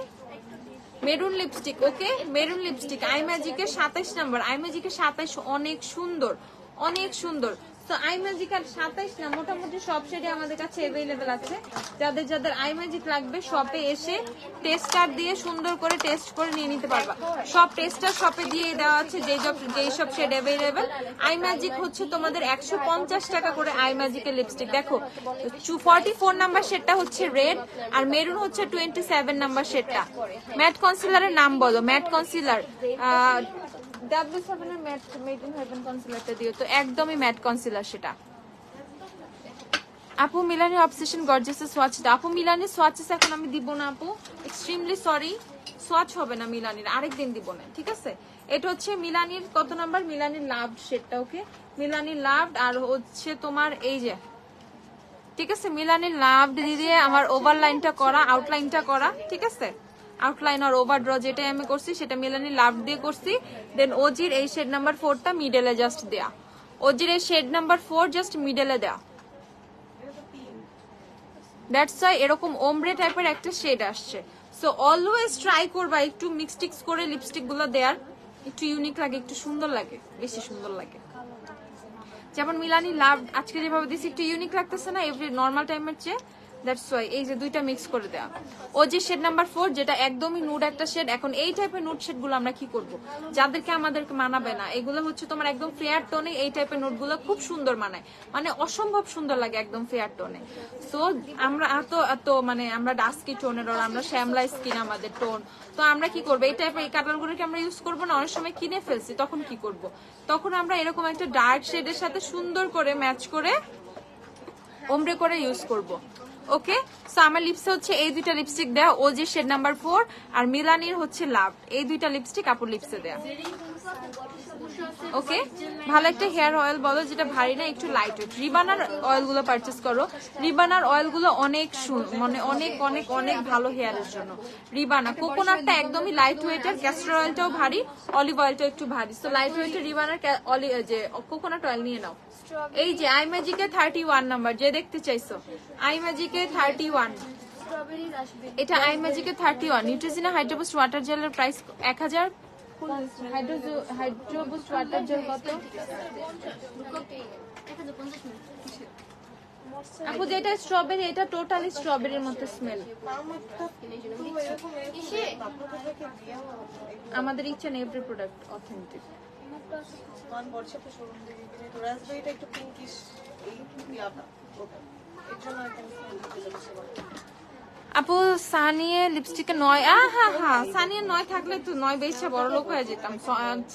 maroon lipstick. Okay, maroon lipstick eye ম্যাজিকের 27 নাম্বার। আই ম্যাজিকের 27 অনেক সুন্দর, অনেক সুন্দর। তো আই ম্যাজিক আর 27 না, মোটামুটি সব শেডে আমাদের কাছে অ্যাভেলেবেল আছে। যাদের যাদের আই ম্যাজিক লাগবে শপে এসে টেস্টার দিয়ে সুন্দর করে টেস্ট করে নিয়ে নিতে পারবা। সব টেস্টার শপে দিয়ে দেওয়া আছে যেই সব শেড অ্যাভেলেবেল। আই ম্যাজিক হচ্ছে তোমাদের 150 টাকা করে আই ম্যাজিকের লিপস্টিক। দেখো 44 নাম্বার শেডটা হচ্ছে রেড, আর মেরুন হচ্ছে 27 নাম্বার শেডটা। ম্যাট কনসিলারের নাম বলো। ম্যাট কনসিলার W7 এর ম্যাট মেড ইন হেভেন কনসিলারটা দিও তো, একদমই ম্যাট কনসিলার সেটা। আপু মিলানির অবসেশন গর্জিয়াসের সোয়াচ দাও। আপু মিলানির সোয়াচেস এখন আমি দিব না আপু, এক্সট্রিমলি সরি, সোয়াচ হবে না মিলানির, আরেকদিন দিব না। ঠিক আছে, এটা হচ্ছে মিলানির কত নাম্বার? মিলানির লাভড শেডটা। ওকে, মিলানির লাভড। আর হচ্ছে তোমার এই যে ঠিক আছে মিলানির লাভড দিয়ে আমার ওভারলাইনটা করা, আউটলাইনটা করা। ঠিক আছে, আউটলাইন আর ওভার ড্র যেটাই আমি করছি সেটা মিলানি লাভ দিয়ে করছি। দেন ওজির এই শেড নাম্বার 4টা মিডলে জাস্ট দেয়া, ওজির এই শেড নাম্বার 4 জাস্ট মিডলে দেয়া। দ্যাটস ওয়াই এরকম ওমব্রে টাইপের একটা শেড আসছে। সো অলওয়েজ ট্রাই করবা একটু মিক্সটিক্স করে লিপস্টিক গুলো দেয়ার, একটু ইউনিক লাগে, একটু সুন্দর লাগে, বেশি সুন্দর লাগে। যেমন মিলানি লাভ আজকে যেভাবে দিছি একটু ইউনিক লাগতেছে না এভরি নর্মাল টাইমের চেয়ে? দ্যাটস ওয়াই এই যে দুইটা মিক্স করে দেওয়া। ও যে শেড নাম্বার 4 যেটা একদমই নুড একটা শেড। এখন এই টাইপের নুড শেড গুলো আমরা কি করব, যাদেরকে আমাদেরকে মানাবে না, এগুলো হচ্ছে তোমার একদম ফেয়ার টোনে এই টাইপের নুড গুলো খুব সুন্দর মানায়, মানে অসম্ভব সুন্দর লাগে একদম ফেয়ার টোনে। সো আমরা এত মানে আমরা ডাস্কি টোনের, আর আমরা শ্যামলা স্কিন আমাদের টোন, তো আমরা কি করবো এই টাইপের এই কালার গুলোকে আমরা ইউজ করবো না। অনেক সময় কিনে ফেলছি, তখন কি করব, তখন আমরা এরকম একটা ডার্ক শেডের সাথে সুন্দর করে ম্যাচ করে ওমব্রে করে ইউজ করব। ওকে, সো আমার লিপসে হচ্ছে এই দুইটা লিপস্টিক দেয়া, ও যে শেড নাম্বার 4 আর মিলানির হচ্ছে লাভ, এই দুইটা লিপস্টিক আপুর লিপসে দেয়া। ওকে, ভালো একটা হেয়ার অয়েল বলো যেটা ভারী না, একটু লাইট ওয়েট। রিবানার অয়েল গুলো পারচেস করো, রিবানার অয়েল গুলো অনেক মানে অনেক অনেক অনেক ভালো হেয়ারের জন্য। রিবানা কোকোনাটটা একদমই লাইট ওয়েটের, ক্যাস্টর অয়েলটাও ভারী, অলিভ অয়েলটাও একটু ভারী। সো লাইট ওয়েটের রিবানার যে কোকোনাট অয়েল নিয়ে নাও। এই যে আই ম্যাজিকে 31 নাম্বার যে দেখতে চাইছো, আই ম্যাজিকে 31, এটা আই ম্যাজিকে 31। নিউট্রিজিনা হাইড্রোবুস্ট ওয়াটার জেলের প্রাইস 1000। হাইড্রোবুস্ট ওয়াটার জেল কত আপু? যেটা স্ট্রবেরি, এটা টোটালি স্ট্রবেরির মতো স্মেল। আমাদের ইচ্ছা নেই এভরি প্রোডাক্ট অথেন্টিক। আপু সানিয়া লিপস্টিকে 9, হ্যাঁ সানিয়া 9 থাকলে তো 9 বেশি বড় লোক হয়ে যেতাম।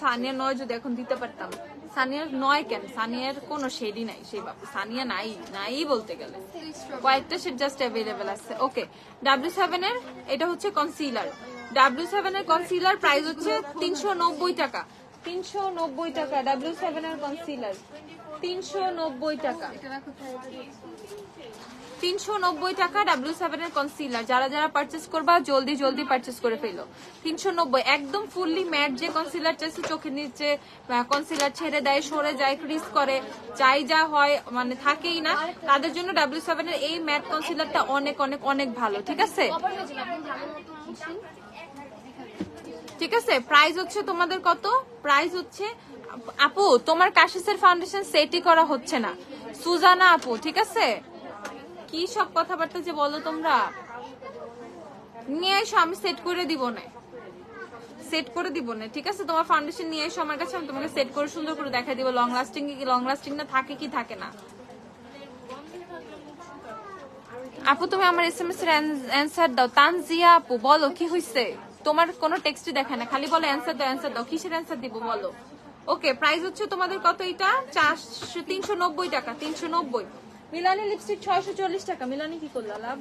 সানিয়া 9 যদি এখন দিতে পারতাম। সানিয়ার 9 কেন, সানিয়ার কোনো শেডই নাই সেই বাপু, সানিয়া নাই বলতে গেলে, কয়েকটা শেড জাস্ট অ্যাভেলেবেল আছে। ওকে, W7 এর এটা হচ্ছে কনসিলার, W7 এর কনসিলার প্রাইস হচ্ছে 390 টাকা। 390 টাকা W7 এর কনসিলার, 390 টাকা, 390 টাকা W7 এর কনসিলার। যারা যারা পারচেজ করবা জলদি জলদি পারচেজ করে ফেলো। 390, একদম ফুললি ম্যাট যে কনসিলার চাইছে, চোখের নিচে কনসিলার ছেড়ে দেয়, সরে যায়, ক্রিজ করে, যাই যা হয় মানে থাকেই না, তাদের জন্য W7 এর এই ম্যাট কনসিলারটা অনেক অনেক অনেক ভালো। ঠিক আছে, ঠিক আছে। প্রাইস হচ্ছে তোমাদের কত? প্রাইস হচ্ছে আপু তোমার কাশিসের ফাউন্ডেশন সেটই করা হচ্ছে না, সুজানা আপু। ঠিক আছে, কি সব কথাবার্তা যে বলো তোমরা, নিয়ে এসো, আমি সেট করে দিব না, সেট করে দিব না। ঠিক আছে, তোমার ফাউন্ডেশন নিয়ে এসো আমার কাছে, আমি তোমাকে সেট করে সুন্দর করে দেখাই দিব লং লাস্টিং কি লং লাস্টিং না থাকে কি থাকে না। আপু তুমি আমার SMS এর অ্যানসার দাও। তানজিয়া আপু বলো কি হইছে, তোমার কোনো টেক্সটই দেখায় না, খালি বলো অ্যানসার দাও অ্যানসার দাও, কিসের অ্যানসার দিব বলো। ওকে, প্রাইস হচ্ছে তোমাদের কত? এটা 390 টাকা, 390। মিলানি লিপস্টিক 640 টাকা। মিলানি কি করলা লাভ?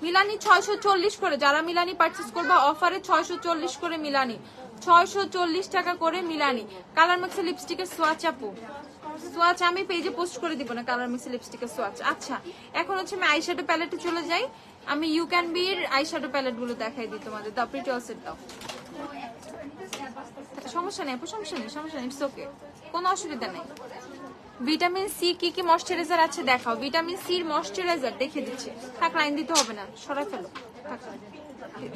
মিলানি 640 করে, যারা মিলানি পারচেজ করবা অফারে 640 করে মিলানি, 640 টাকা করে মিলানি। কালার ম্যাক্স লিপস্টিকের সোয়াচ আপু, সোয়াচ আমি পেজে পোস্ট করে দিব না, কালার ম্যাক্স লিপস্টিকের সোয়াচ। আচ্ছা, এখন হচ্ছে আমি আইশ্যাডো প্যালেটে চলে যাই। আমি ইউ ক্যান বি এর আইশ্যাডো প্যালেট গুলো দেখাই দিই তোমাদের। দাও প্রিটি অল সেট দাও। সমস্যা নেই আপু, সমস্যা নেই, সমস্যা নেই, ইটস ওকে, কোনো অসুবিধা নেই। ভিটামিন সি কি কি ময়শ্চারাইজার আছে দেখাও। ভিটামিন সির ময়শ্চারাইজার দেখে দিচ্ছি, থাক লাইন দিতে হবে না, সরাই ফেলো, থাক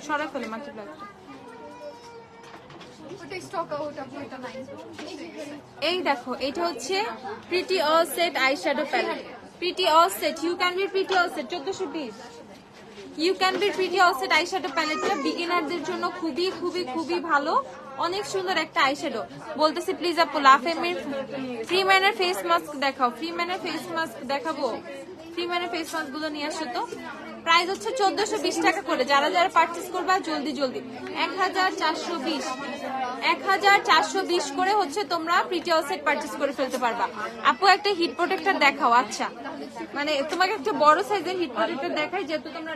সরাই ফেলো মাল্টিপ্লাইটা। এই দেখো, এটা হচ্ছে pretty all set eyeshadow palette, pretty all set, you can be pretty all set 1420। You can be pretty all set eyeshadow প্যালেটটা বিগিনারদের জন্য খুবই খুবই খুবই ভালো, অনেক সুন্দর একটা আইশ্যাডো। বলতেছি প্লিজ আপু লাফেমির ফ্রি ম্যানের ফেস মাস্ক দেখাও, ফ্রি ম্যানের ফেস মাস্ক দেখাবো, ফ্রি ম্যানের ফেস মাস্ক গুলো নিয়ে আসো তো। প্রাইস হচ্ছে 1420 টাকা করে, যারা যারা পারচেজ করবা জলদি জলদি। 1420, 1420 করে হচ্ছে তোমরা প্রিটি অল সেট পারচেজ করে ফেলতে পারবা। আপু একটা হিট প্রোটেক্টর দেখাও। আচ্ছা, মানে তোমাকে একটা বড় সাইজের হিট প্রোটেক্টর দেখাই, যেহেতু তোমরা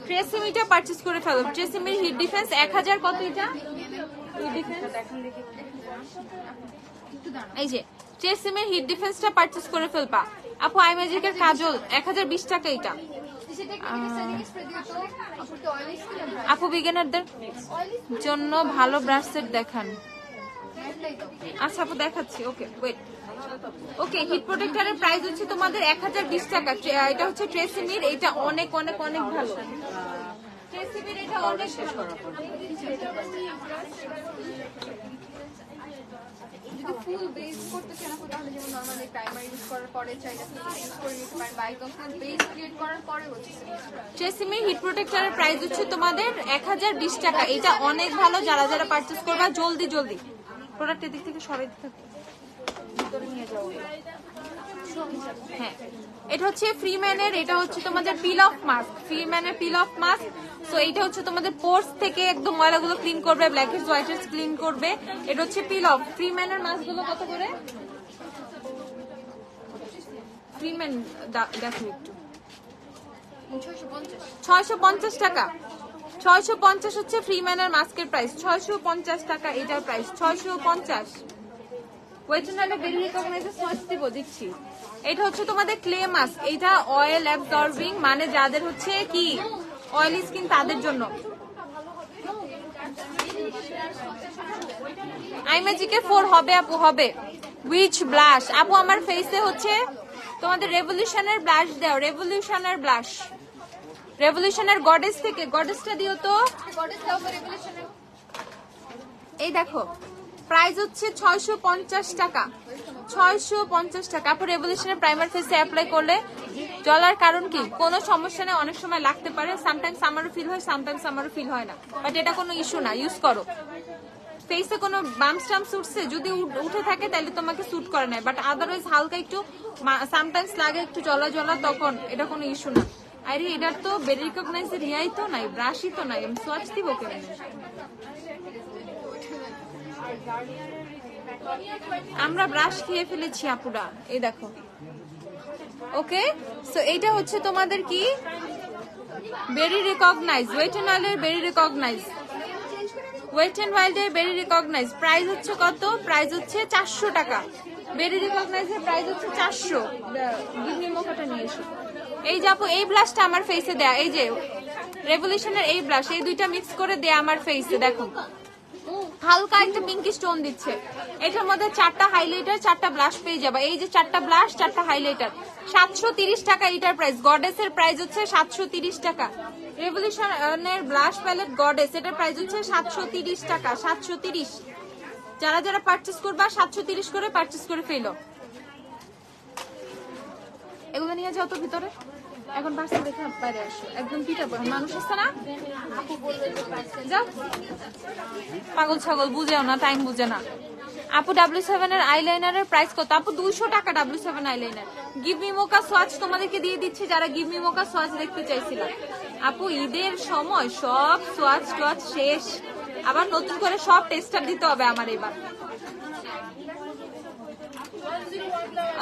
ট্রেসিমিটা পারচেজ করে ফেলো। ট্রেসিমির হিট ডিফেন্স 1000 কত এটা? হিট ডিফেন্স এই যে ট্রেসিমির হিট ডিফেন্সটা পারচেজ করে ফেলবা। আপু আই ম্যাজিকের কাজল 1020 টাকা এটা। আপু বিগিনারদের জন্য ভালো ব্রাশ সেট দেখান। আচ্ছা আপু দেখাচ্ছি, ওকে ওয়েট। ওকে, হিট প্রোটেক্টরের প্রাইস হচ্ছে তোমাদের 1020 টাকা। এটা হচ্ছে ট্রেসিমির, এটা অনেক অনেক অনেক ভালো। ট্রেসিমির এটা অনেক ভালো। যদি ফুল ফুল বেস করতে চান আপু তাহলে যেমন নরমালি প্রাইমার ইউজ করার পরে চাইলে আপনি ইউজ করে নিতে পারেন, বা একদম ফুল বেস ক্রিয়েট করার পরে হচ্ছে ট্রেসিমি হিট প্রোটেক্টরের প্রাইস হচ্ছে তোমাদের 1020 টাকা। এটা অনেক ভালো, যারা যারা পারচেজ করবা জলদি জলদি প্রোডাক্টের দিক থেকে সরাই দিতে ভিতরে নিয়ে যাও। হ্যাঁ, এটা হচ্ছে ফ্রিম্যানের, এটা হচ্ছে তোমাদের পিল অফ মাস্ক, ফ্রিম্যানের পিল অফ মাস্ক। তো এটা হচ্ছে তোমাদের পোর্স থেকে একদম ময়লাগুলো ক্লিন করবে, black heads white heads clean করবে। এটা হচ্ছে পিল অফ। ফ্রিম্যানের মাস্কগুলো কত করে? ফ্রিম্যান দেখো একটু, 650 টাকা। 650 হচ্ছে ফ্রিম্যানের মাস্কের প্রাইস, 650 টাকা এটার প্রাইস 650। ওয়েটনালে বেরি রিকগনাইজার সোয়াচ দিব দিচ্ছি। এটা হচ্ছে তোমাদের ক্লে মাস্ক, এটা অয়েল অ্যাবজর্বিং, মানে যাদের হচ্ছে কি অয়েলি স্কিন তাদের জন্য। আইম্যাজিকের 4 হবে আপু, হবে। উইচ ব্লাশ আপু আমার ফেসে হচ্ছে তোমাদের রেভলিউশনের ব্লাশ দাও, রেভলিউশনের ব্লাশ, রেভলিউশনের গডেস থেকে, গডেসটা দিও তো। এই দেখো প্রাইস হচ্ছে 650 টাকা, 650 টাকা। আপু রেভলিউশনের প্রাইমার ফেসে অ্যাপ্লাই করলে জ্বলার কারণ কি? কোনো সমস্যা নেই, অনেক সময় লাগতে পারে, সামটাইমস আমারও ফিল হয়, সামটাইমস আমারও ফিল হয় না, বাট এটা কোনো ইস্যু না, ইউজ করো। ফেসে কোনো বাম্পস টাম্পস উঠছে, যদি উঠে থাকে তাহলে তোমাকে স্যুট করে না, বাট আদারওয়াইজ হালকা একটু সামটাইমস লাগে একটু জ্বলা জ্বলা, তখন এটা কোনো ইস্যু না। আরে এটার তো বেরি রিকগনাইজার রিয়াই তো নাই, ব্রাশই তো নাই, আমি সোয়াচ দিব কেমন? আমরা ব্রাশ খেয়ে ফেলেছি আপুরা, এই দেখো। ওকে, সো এইটা হচ্ছে তোমাদের কি বেরি রিকগনাইজ, ওয়েট এন্ড ওয়াইল্ডের বেরি রিকগনাইজ, ওয়েট এন্ড ওয়াইল্ডের বেরি রিকগনাইজ প্রাইস হচ্ছে কত? প্রাইস হচ্ছে 400 টাকা। বেরি রিকগনাইজের প্রাইস হচ্ছে 400। গিভমি মোকাটা নিয়ে এসো। এই যে আপু এই ব্লাশটা আমার ফেসে দেয়া, এই যে রেভলিউশনের এই ব্লাশ, এই দুইটা মিক্স করে দেয়া আমার ফেসে, দেখো হালকা একটা পিঙ্কি স্টোন দিচ্ছে। এটার মধ্যে 4টা হাইলাইটার 4টা ব্লাশ পেয়ে যাবে। এই যে 4টা ব্লাশ 4টা হাইলাইটার, 730 টাকা এটার প্রাইস। গডেসের প্রাইস হচ্ছে 730 টাকা। রেভলিউশনের ব্লাশ প্যালেট গডেস, এটার প্রাইস হচ্ছে 730 টাকা, 730। যারা যারা পারচেস করবা 730 করে পারচেস করে ফেলো। এগুলো নিয়ে যাও তো ভিতরে, এখন পার্সেল দেখে বাইরে আসো, একদম পিঠা পড়া মানুষ আসছে না, যাও। পাগল ছাগল বুঝেও না, টাইম বুঝে না। আপু W7 এর আইলাইনারের প্রাইস কত? আপু 200 টাকা W7 আইলাইনার। গিভমি মোকা সোয়াচ তোমাদেরকে দিয়ে দিচ্ছি যারা গিভমি মোকা সোয়াচ দেখতে চাইছিল। আপু ঈদের সময় সব সোয়াচ টোয়াচ শেষ, আবার নতুন করে সব টেস্টার দিতে হবে আমার এবার।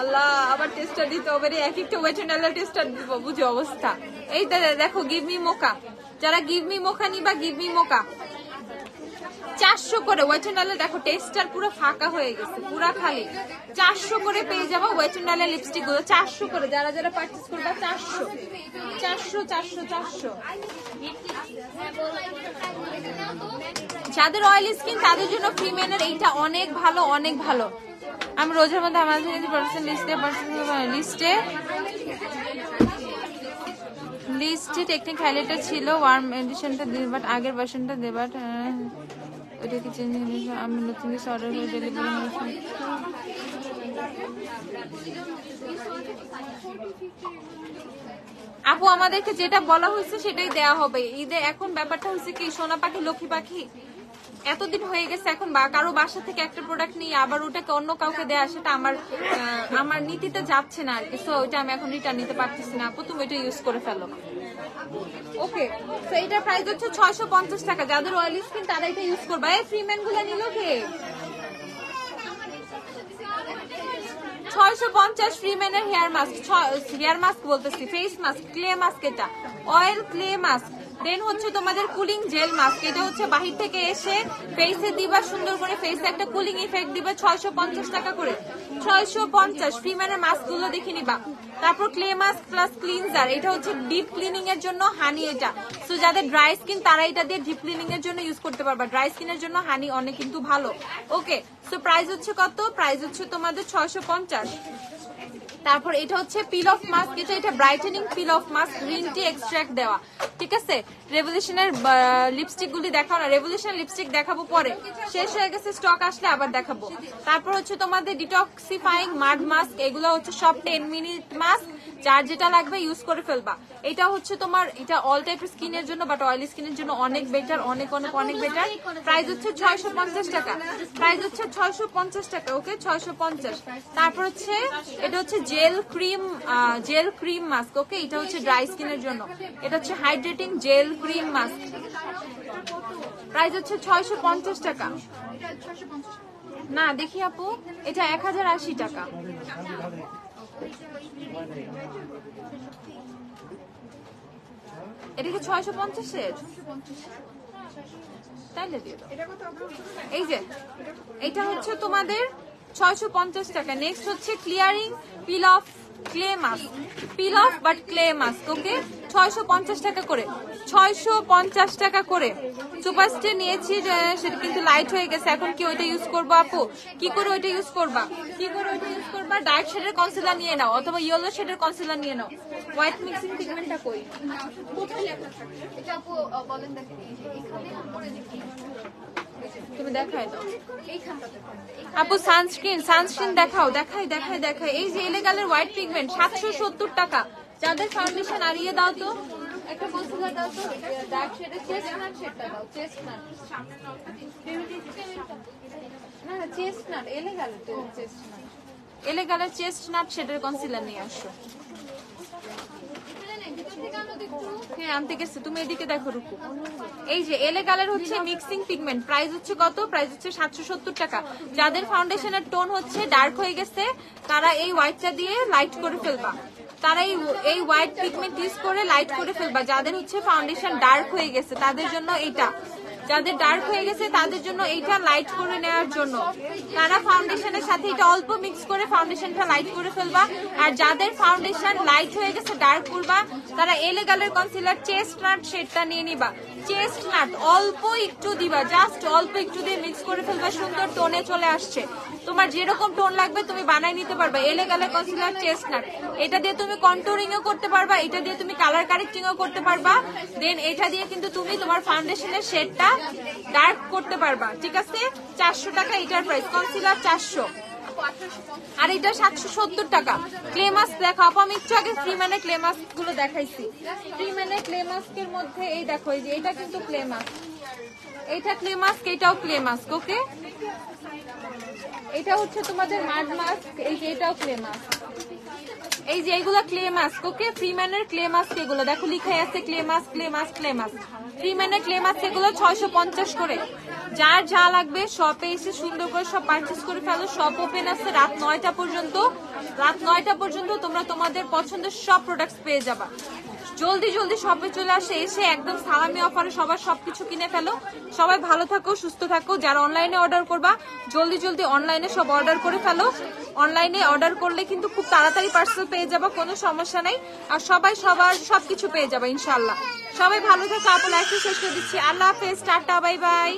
আল্লাহ, আবার টেস্টার দিতে হবে রে, এক একটা ওয়েট এন্ড ওয়াইল্ড টেস্টার দিব, বুঝো অবস্থা। এই দেখো গিভমি মোকা, যারা গিভমি মোকা নিবা গিভমি মোকা 400 করে। ওয়েট এন্ড ওয়াইল্ড দেখো টেস্টার পুরো ফাঁকা হয়ে গেছে, পুরো খালি। 400 করে পেয়ে যাবো ওয়েট এন্ড ওয়াইল্ড লিপস্টিক গুলো, 400 করে। যারা যারা পারচেজ করবা 400 400 400 400। যাদের অয়েলি স্কিন তাদের জন্য ফ্রিম্যানের এইটা অনেক ভালো, অনেক ভালো। আমি রোজের মধ্যে আমাদের লিস্টে টেকনিক হাইলাইটার ছিল, ওয়ার্ম এডিশনটা দিই, বাট আগের ভার্সনটা দে, বাট ওইটা কি চেঞ্জ হয়েছে? আমি নতুন কিছু অর্ডার করে ডেলিভারি হয়েছে। আপু আমাদেরকে যেটা বলা হয়েছে সেটাই দেয়া হবে ঈদে। এখন ব্যাপারটা হচ্ছে কি, সোনা পাখি লক্ষ্মী পাখি এতদিন হয়ে গেছে, এখন কারো বাসা থেকে একটা প্রোডাক্ট নিয়ে আবার ওটাকে অন্য কাউকে দেয়া, সেটা আমার নীতিতে যাচ্ছে না আর কি। সো ওইটা আমি এখন রিটার্ন নিতে পারতেছি না। আপু তুমি এটা ইউজ করে ফেলো। ওকে, তো এটার প্রাইস হচ্ছে 650 টাকা। যাদের অয়েলি স্কিন তারা এটা ইউজ করবে। এই ফ্রিম্যান গুলো নিল কে? 650 ফ্রিম্যানের হেয়ার মাস্ক, হেয়ার মাস্ক বলতেছি, ফেস মাস্ক, ক্লে মাস্ক, এটা অয়েল ক্লে মাস্ক। দেন হচ্ছে তোমাদের কুলিং জেল মাস্ক, এটা হচ্ছে বাহির থেকে এসে ফেসে দিবা, সুন্দর করে ফেসে একটা কুলিং ইফেক্ট দিবা, 650 টাকা করে। 650 ফ্রিম্যানের মাস্ক গুলো দেখে নিবা। তারপর ক্লে মাস্ক প্লাস ক্লিনজার, এটা হচ্ছে ডিপ ক্লিনিং এর জন্য হানি। এটা সো যাদের ড্রাই স্কিন তারা এটা দিয়ে ডিপ ক্লিনিং এর জন্য ইউজ করতে পারবা। ড্রাই স্কিনের জন্য হানি অনেক কিন্তু ভালো। ওকে, সো প্রাইস হচ্ছে কত? প্রাইস হচ্ছে তোমাদের 650। তারপর এটা হচ্ছে পিল অফ মাস্ক, এটা ব্রাইটেনিং পিল off mask, green tea extract দেওয়া, ঠিক আছে। রেভলিউশনের লিপস্টিক গুলি দেখাও না, রেভলিউশন লিপস্টিক দেখাবো পরে, শেষ হয়ে গেছে, স্টক আসলে আবার দেখাবো। তারপর হচ্ছে তোমাদের ডিটক্সিফাইং মাড মাস্ক, এগুলো হচ্ছে সব 10 মিনিট মাস্ক, যার যেটা লাগবে ইউজ করে ফেলবা। এটা হচ্ছে তোমার, এটা অল টাইপের স্কিনের জন্য বাট অয়েলি স্কিনের জন্য অনেক বেটার, অনেক অনেক অনেক বেটার। প্রাইস হচ্ছে 650 টাকা, প্রাইস হচ্ছে 650 টাকা, ওকে 650। তারপর হচ্ছে এটা হচ্ছে জেল ক্রিম মাস্ক, ওকে, এটা হচ্ছে ড্রাই স্কিনের জন্য, এটা হচ্ছে hydrating jail cream mask, price হচ্ছে 650 টাকা। না দেখি আপু, এটা 1080 টাকা। এটা কি 650-এর? তাইলে দিয়ে দাও। এই যে এটা হচ্ছে তোমাদের 650 টাকা। নেক্সট হচ্ছে clearing peel off clay mask, peel off but clay mask, okay, 650 টাকা করে, 650 টাকা করে। সুপারস্টে নিয়েছি, সেটা কিন্তু লাইট হয়ে গেছে, এখন কি ওইটা ইউজ করবো আপু? কি করে ওইটা ইউজ করবা, কি করে ওইটা ইউজ করবা? ডার্ক শেডের কনসিলার নিয়ে নাও অথবা ইয়েলো শেডের কনসিলার নিয়ে নাও। হোয়াইট মিক্সিং পিগমেন্টটা কই? কোথায় লেখা থাকে এটা আপু? বলেন দেখেন, এই যে এখানে উপরে দেখি, তুমি দেখাই দাও এইখানটাতে আপু। সানস্ক্রিন দেখাও, দেখাই। এই যে এলেগালের হোয়াইট পিগমেন্ট 770 টাকা। যাদের ফাউন্ডেশন আরিয়ে দাও তো, একটা কনসিলার দাও তো, ডার্ক শেডের চেস্টনাট শেডটা দাও, চেস্টনাট, না চেস্টনাট, এলেগালের তো চেস্টনাট, এলেগালের চেস্টনাট শেডের কনসিলার নিয়ে আসো। হ্যাঁ আনতে গেছে, তুমি এদিকে দেখো রুকু। এই যে এলে কালার হচ্ছে মিক্সিং পিগমেন্ট, প্রাইস হচ্ছে কত? প্রাইস হচ্ছে 770 টাকা। যাদের ফাউন্ডেশনের টোন হচ্ছে ডার্ক হয়ে গেছে, তারা এই হোয়াইটটা দিয়ে লাইট করে ফেলবা, তারা এই হোয়াইট পিগমেন্ট ইউজ করে লাইট করে ফেলবা। যাদের হচ্ছে ফাউন্ডেশন ডার্ক হয়ে গেছে তাদের জন্য এইটা, যাদের ডার্ক হয়ে গেছে তাদের জন্য এইটা লাইট করে নেওয়ার জন্য, তারা ফাউন্ডেশনের সাথে এটা অল্প মিক্স করে ফাউন্ডেশনটা লাইট করে ফেলবা। আর যাদের ফাউন্ডেশন লাইট হয়ে গেছে ডার্ক করবা, তারা এলেগালের কনসিলার চেস্টনাট শেডটা নিয়ে নিবা। চেস্টনাট অল্প একটু দিবা, জাস্ট অল্প একটু দিয়ে মিক্স করে ফেলবা, সুন্দর টোনে চলে আসছে। তোমার যেরকম টোন লাগবে তুমি বানাই নিতে পারবা। এলেগালের কনসিলার চেস্টনাট, এটা দিয়ে তুমি কন্টুরিংও করতে পারবা, এটা দিয়ে তুমি কালার কারেক্টিংও করতে পারবা, দেন এটা দিয়ে কিন্তু তুমি তোমার ফাউন্ডেশনের শেডটা ডার্ক করতে পারবা, ঠিক আছে। 400 টাকা এটার প্রাইস, কনসিলার 400, আর এটা 770 টাকা। ক্লে মাস্ক দেখো আপু, আমি একটু আগে ফ্রিম্যানের ক্লে মাস্ক গুলো দেখাইছি। ফ্রিম্যানের ক্লে মাস্কের মধ্যে এই দেখো, এই যে এটা কিন্তু ক্লে মাস্ক, এটা ক্লে মাস্ক, এটাও ক্লে মাস্ক, ওকে। এটা হচ্ছে তোমাদের মাড মাস্ক, এই যে এটাও ক্লে মাস্ক, এই যে এগুলো ক্লে মাস্ক, ওকে। ফ্রিম্যানের ক্লে মাস্ক এগুলো দেখো লিখাই আছে clay mask, clay mask, clay mask. ফ্রিম্যানের ক্লে মাস্ক এগুলো 650 করে। যার যা লাগবে শপে এসে সুন্দর করে সব পারচেজ করে ফেলো। শপ ওপেন আছে রাত 9টা পর্যন্ত, রাত 9টা পর্যন্ত তোমরা তোমাদের পছন্দের সব প্রোডাক্টস পেয়ে যাবা। জলদি জলদি শপে চলে আসে, এসে একদম সালামি অফারে সবার সবকিছু কিনে ফেলো। সবাই ভালো থাকো, সুস্থ থাকো। যারা অনলাইনে অর্ডার করবা জলদি জলদি অনলাইনে সব অর্ডার করে ফেলো। অনলাইনে অর্ডার করলে কিন্তু খুব তাড়াতাড়ি পার্সেল পেয়ে যাবা, কোনো সমস্যা নাই। আর সবাই সবার সবকিছু পেয়ে যাবা ইনশাল্লাহ। সবাই ভালো থাকো। আপু লাইফে শেষ করে দিচ্ছি। আল্লাহ হাফেজ, টাটা, বাই বাই।